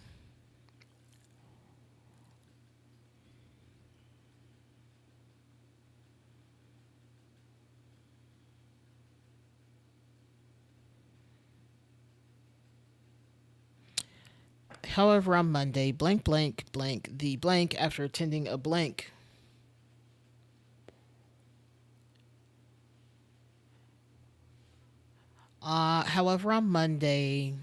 Speaker 1: blank, blank, blank, the blank, after attending a blank. However, on Monday,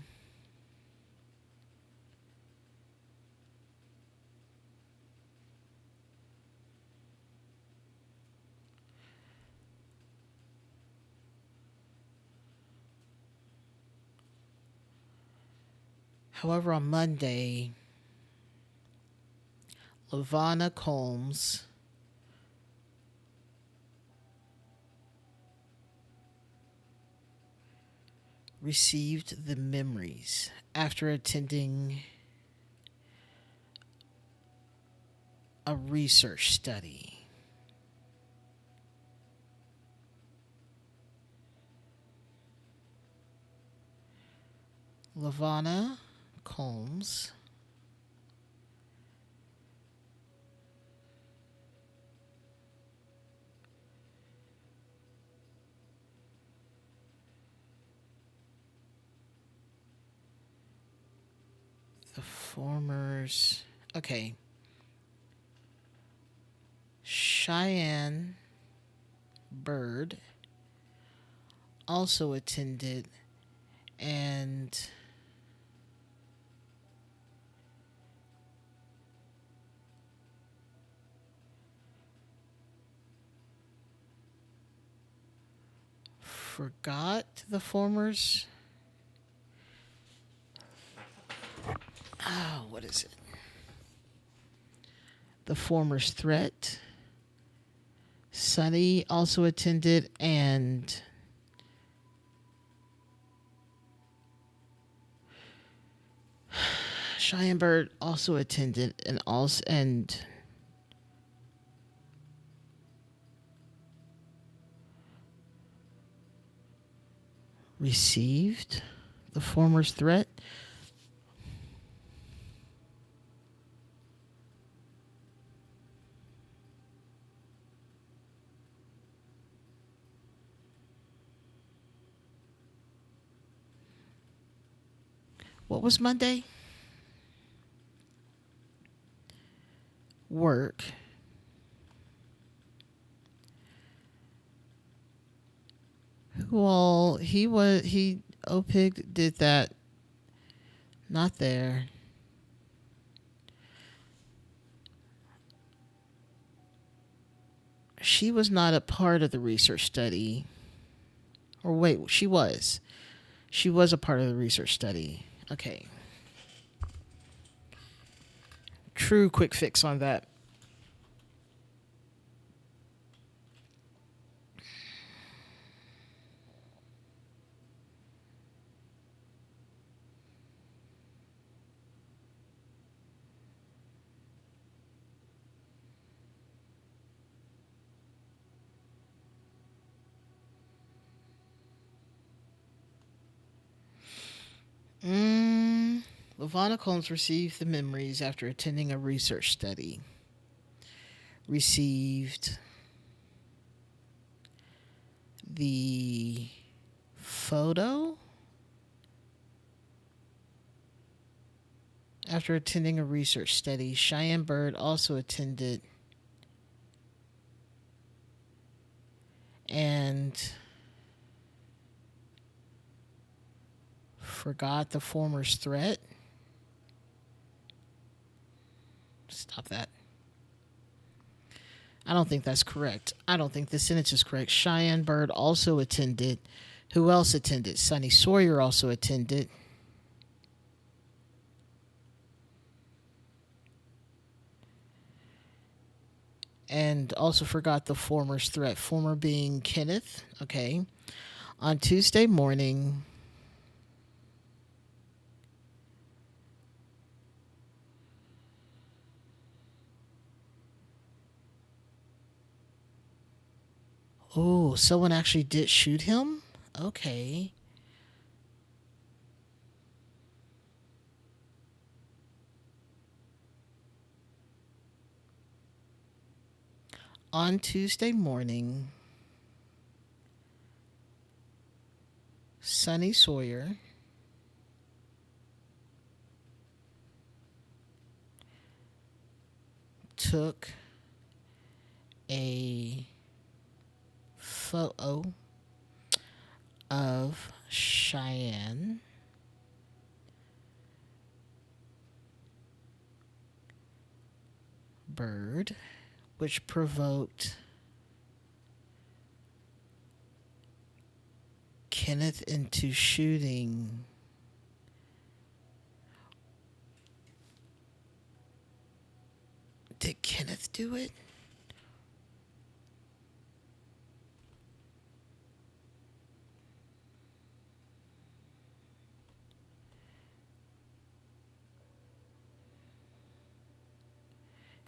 Speaker 1: however, on Monday, Lavonna Combs received the memories after attending a research study. Lavonna Combs the formers. Okay. Cheyenne Bird also attended, and forgot the formers. Oh, what is it? The former's threat. Sonny also attended, and Cheyenne Bird also attended, and received the former's threat. What was Monday? Work. Who all he OPIG did that? Not there. She was not a part of the research study. Or wait, she was. She was a part of the research study. Okay. True quick fix on that. Lavonna Combs received the memories after attending a research study. Received the photo after attending a research study. Cheyenne Bird also attended, and forgot the former's threat. Stop that. I don't think that's correct. I don't think the sentence is correct. Cheyenne Bird also attended. Who else attended? Sonny Sawyer also attended. And also forgot the former's threat. Former being Kenneth. Okay. On Tuesday morning, oh, someone actually did shoot him? Okay. On Tuesday morning, Sonny Sawyer took a photo of Cheyenne Bird, which provoked Kenneth into shooting. Did Kenneth do it?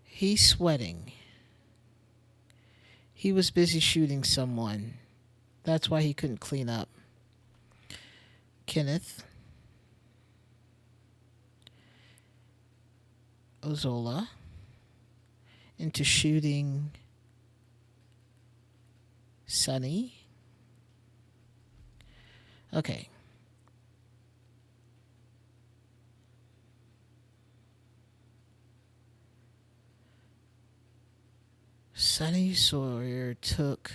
Speaker 1: He's sweating. He was busy shooting someone. That's why he couldn't clean up. Kenneth Ozola into shooting Sonny. Okay. Sonny Sawyer took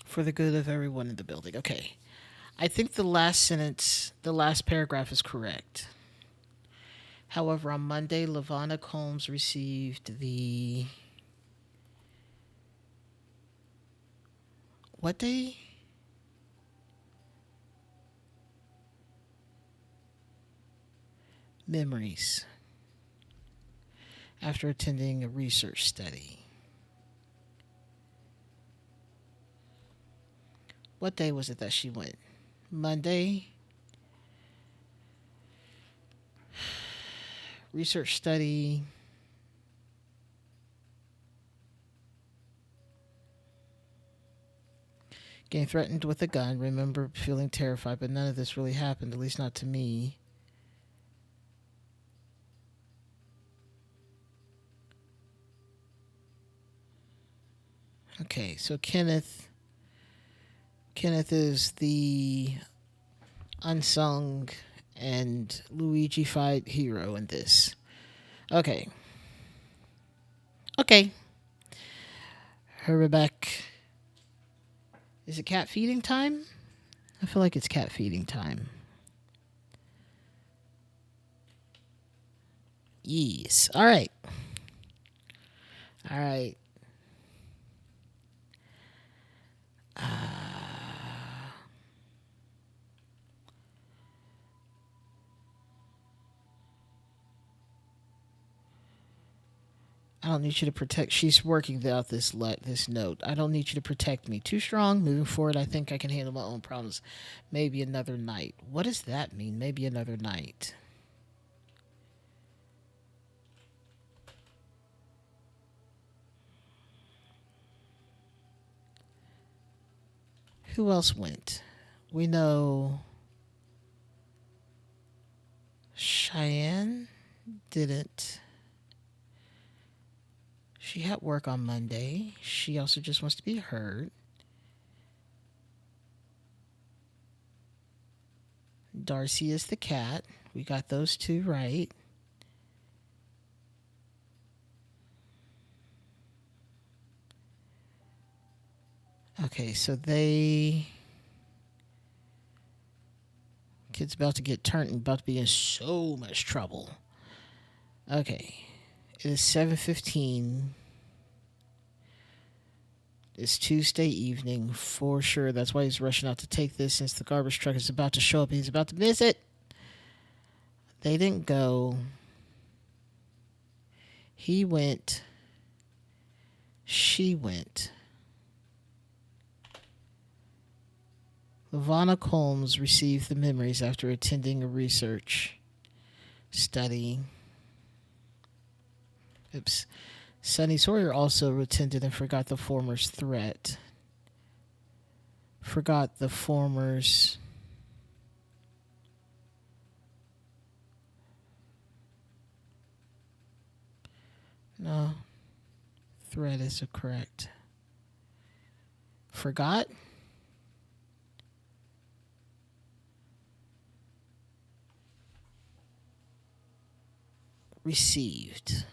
Speaker 1: for the good of everyone in the building. Okay. I think the last sentence, the last paragraph is correct. However, on Monday, Lavonna Combs received the. What day? Memories after attending a research study. What day was it that she went? Monday. Research study. Getting threatened with a gun. Remember feeling terrified, but none of this really happened, at least not to me. Okay, so Kenneth is the unsung and Luigi fight hero in this. Okay. Okay. Herbeck. Is it cat feeding time? I feel like it's cat feeding time. Yes. All right. All right. I don't need you to protect. She's working out this note. I don't need you to protect me. Too strong. Moving forward, I think I can handle my own problems. Maybe another night. What does that mean? Maybe another night. Who else went? We know Cheyenne didn't. She had work on Monday. She also just wants to be heard. Darcy is the cat. We got those two right. Okay, so kid's about to get turned and about to be in so much trouble. Okay. It is 7:15. It's Tuesday evening for sure. That's why he's rushing out to take this since the garbage truck is about to show up. He's about to miss it. They didn't go. He went. She went. Lavonna Combs received the memories after attending a research study. Oops. Sonny Sawyer also attended and forgot the former's threat. Forgot the former's. No. Threat is correct. Forgot? Received.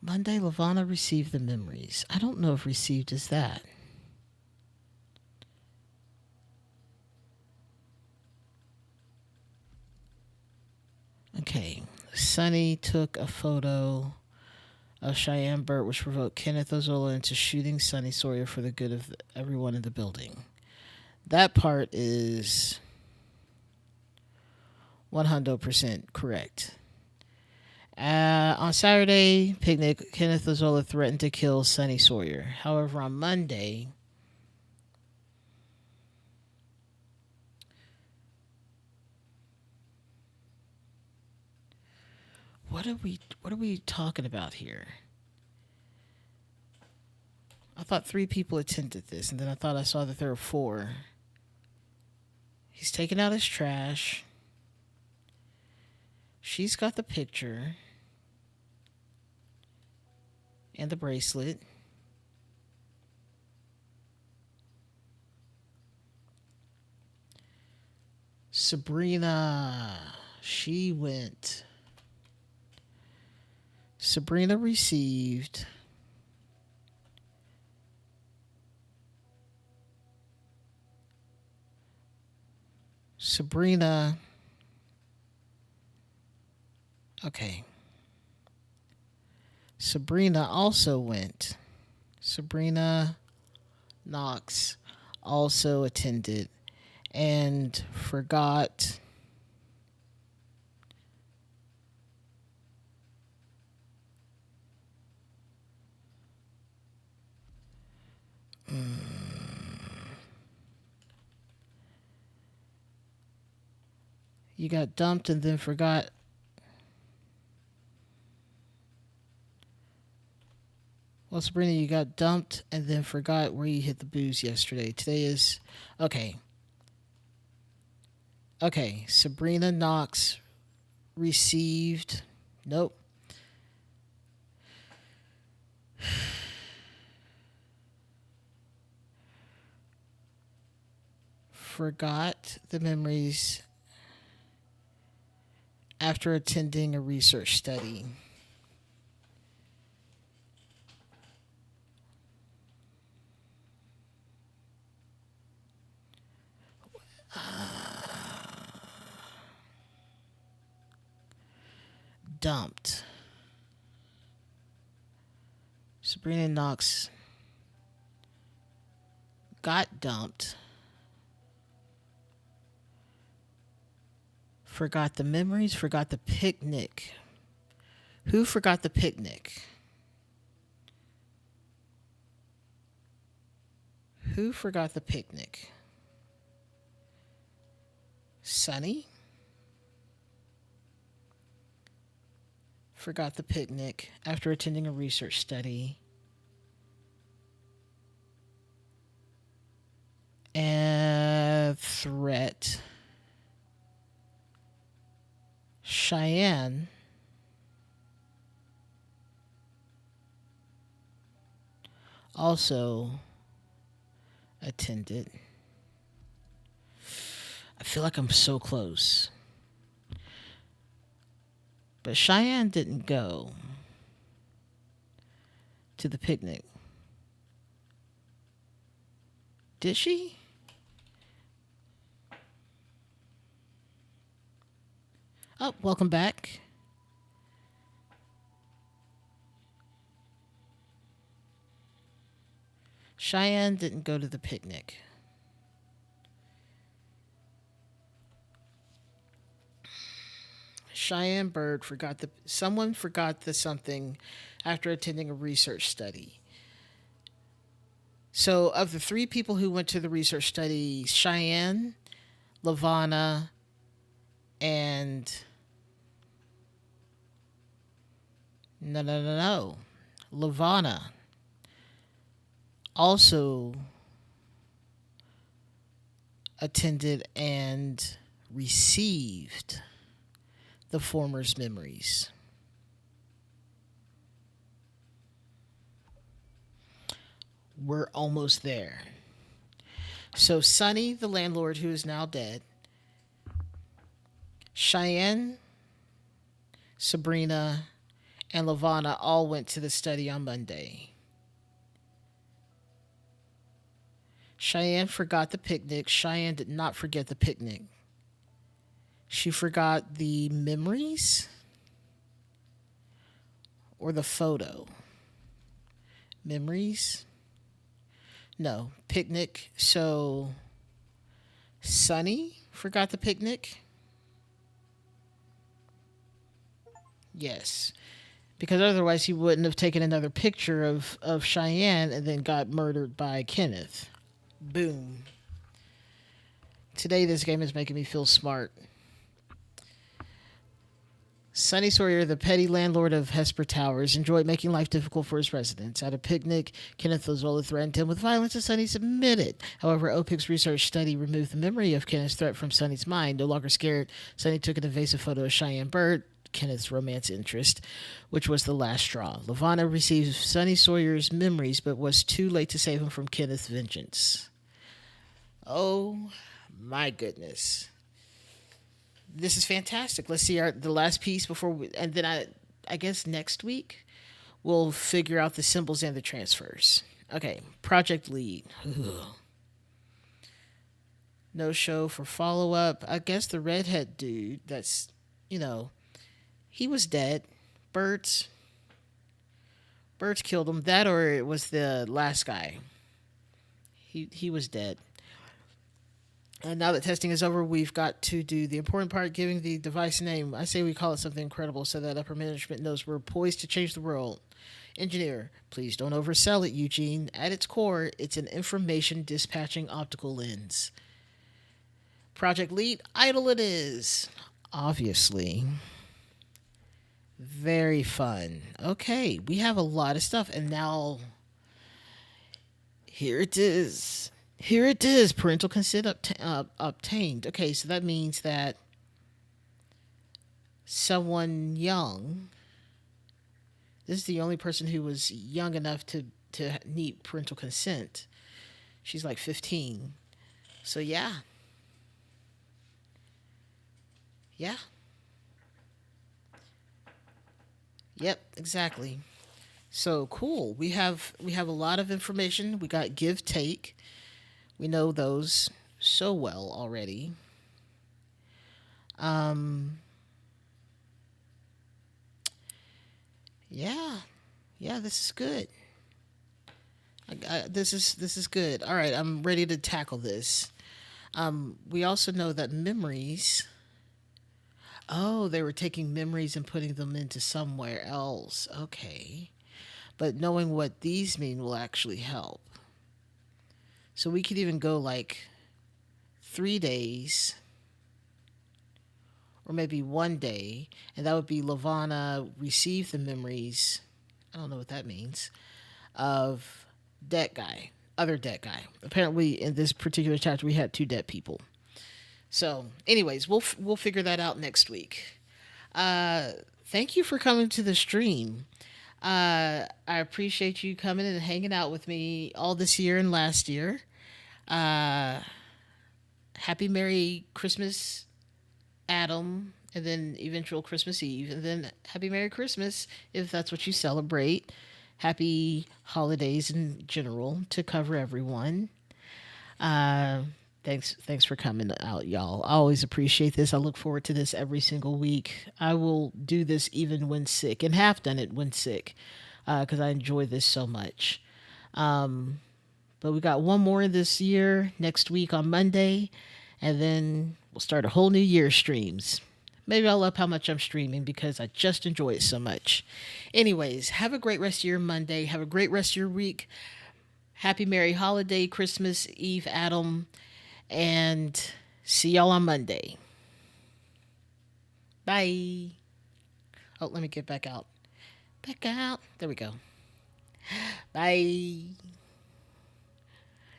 Speaker 1: Monday, Lavonna received the memories. I don't know if received is that. Okay. Sonny took a photo of Cheyenne Burt, which provoked Kenneth Ozola into shooting Sonny Sawyer for the good of everyone in the building. That part is 100% correct. On Saturday picnic, Kenneth Ozola threatened to kill Sonny Sawyer. However, on Monday, what are we talking about here? I thought 3 people attended this, and then I thought I saw that there were 4. He's taking out his trash. She's got the picture and the bracelet. Sabrina, she went. Sabrina received. Sabrina. Okay. Sabrina also went. Sabrina Knox also attended and forgot you got dumped and then forgot. Well, Sabrina, you got dumped and then forgot where you hit the booze yesterday. Today is. Okay. Okay. Sabrina Knox received. Nope. Forgot the memories after attending a research study. Dumped. Sabrina Knox got dumped. Forgot the memories, forgot the picnic. Who forgot the picnic? Who forgot the picnic? Sonny forgot the picnic after attending a research study. And threat. Cheyenne also attended. I feel like I'm so close. But Cheyenne didn't go to the picnic. Did she? Oh, welcome back. Cheyenne didn't go to the picnic. Cheyenne Bird forgot the someone forgot the something after attending a research study. So, of the three people who went to the research study, Cheyenne, Lavana, and no, Lavana also attended and received the former's memories. We're almost there. So Sonny, the landlord who is now dead, Cheyenne, Sabrina, and Lavana all went to the study on Monday. Cheyenne forgot the picnic. Cheyenne did not forget the picnic. She forgot the memories or the photo. Memories? No, picnic. So Sonny forgot the picnic. Yes. Because otherwise he wouldn't have taken another picture of Cheyenne and then got murdered by Kenneth. Boom. Today this game is making me feel smart. Sonny Sawyer, the petty landlord of Hesper Towers, enjoyed making life difficult for his residents. At a picnic, Kenneth Lazola threatened him with violence, and Sonny submitted. However, OPIC's research study removed the memory of Kenneth's threat from Sonny's mind. No longer scared, Sonny took an evasive photo of Cheyenne Bird, Kenneth's romance interest, which was the last straw. Lavana received Sonny Sawyer's memories, but was too late to save him from Kenneth's vengeance. Oh, my goodness. This is fantastic. Let's see the last piece before and then I guess next week we'll figure out the symbols and the transfers. Okay, project lead. Ugh. No show for follow up. I guess the redhead dude. That's he was dead. Birds killed him. That or it was the last guy. He was dead. And now that testing is over, we've got to do the important part, giving the device a name. I say we call it something incredible so that upper management knows we're poised to change the world. Engineer, please don't oversell it, Eugene. At its core, it's an information dispatching optical lens. Project lead, idle it is. Obviously. Very fun. Okay, we have a lot of stuff, and now here it is. Here it is, parental consent obtained. Okay, so that means that someone young, this is the only person who was young enough to need parental consent. She's like 15. So yeah. Yeah. Yep, exactly. So cool. We have a lot of information. We got give take. We know those so well already. Um, yeah, yeah, this is good. This is good. All right, I'm ready to tackle this. We also know that memories. Oh, they were taking memories and putting them into somewhere else. Okay, but knowing what these mean will actually help. So we could even go like 3 days or maybe one day, and that would be Lavana received the memories. I don't know what that means of dead guy, other dead guy. Apparently, in this particular chapter, we had two dead people. So, anyways, we'll figure that out next week. Thank you for coming to the stream. I appreciate you coming and hanging out with me all this year and last year. Uh, Happy Merry Christmas, Adam, and then eventual Christmas Eve, and then Happy Merry Christmas if that's what you celebrate. Happy holidays in general to cover everyone. Uh, thanks for coming out, y'all. I always appreciate this. I look forward to this every single week. I will do this even when sick, and have done it when sick, because I enjoy this so much. Um, but we got one more this year next week on Monday, and then we'll start a whole new year streams. Maybe I'll up how much I'm streaming because I just enjoy it so much. Anyways, have a great rest of your Monday. Have a great rest of your week. Happy Merry Holiday, Christmas Eve, Adam. And see y'all on Monday. Bye. Oh, let me get back out. Back out. There we go. Bye.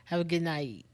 Speaker 1: Have a good night.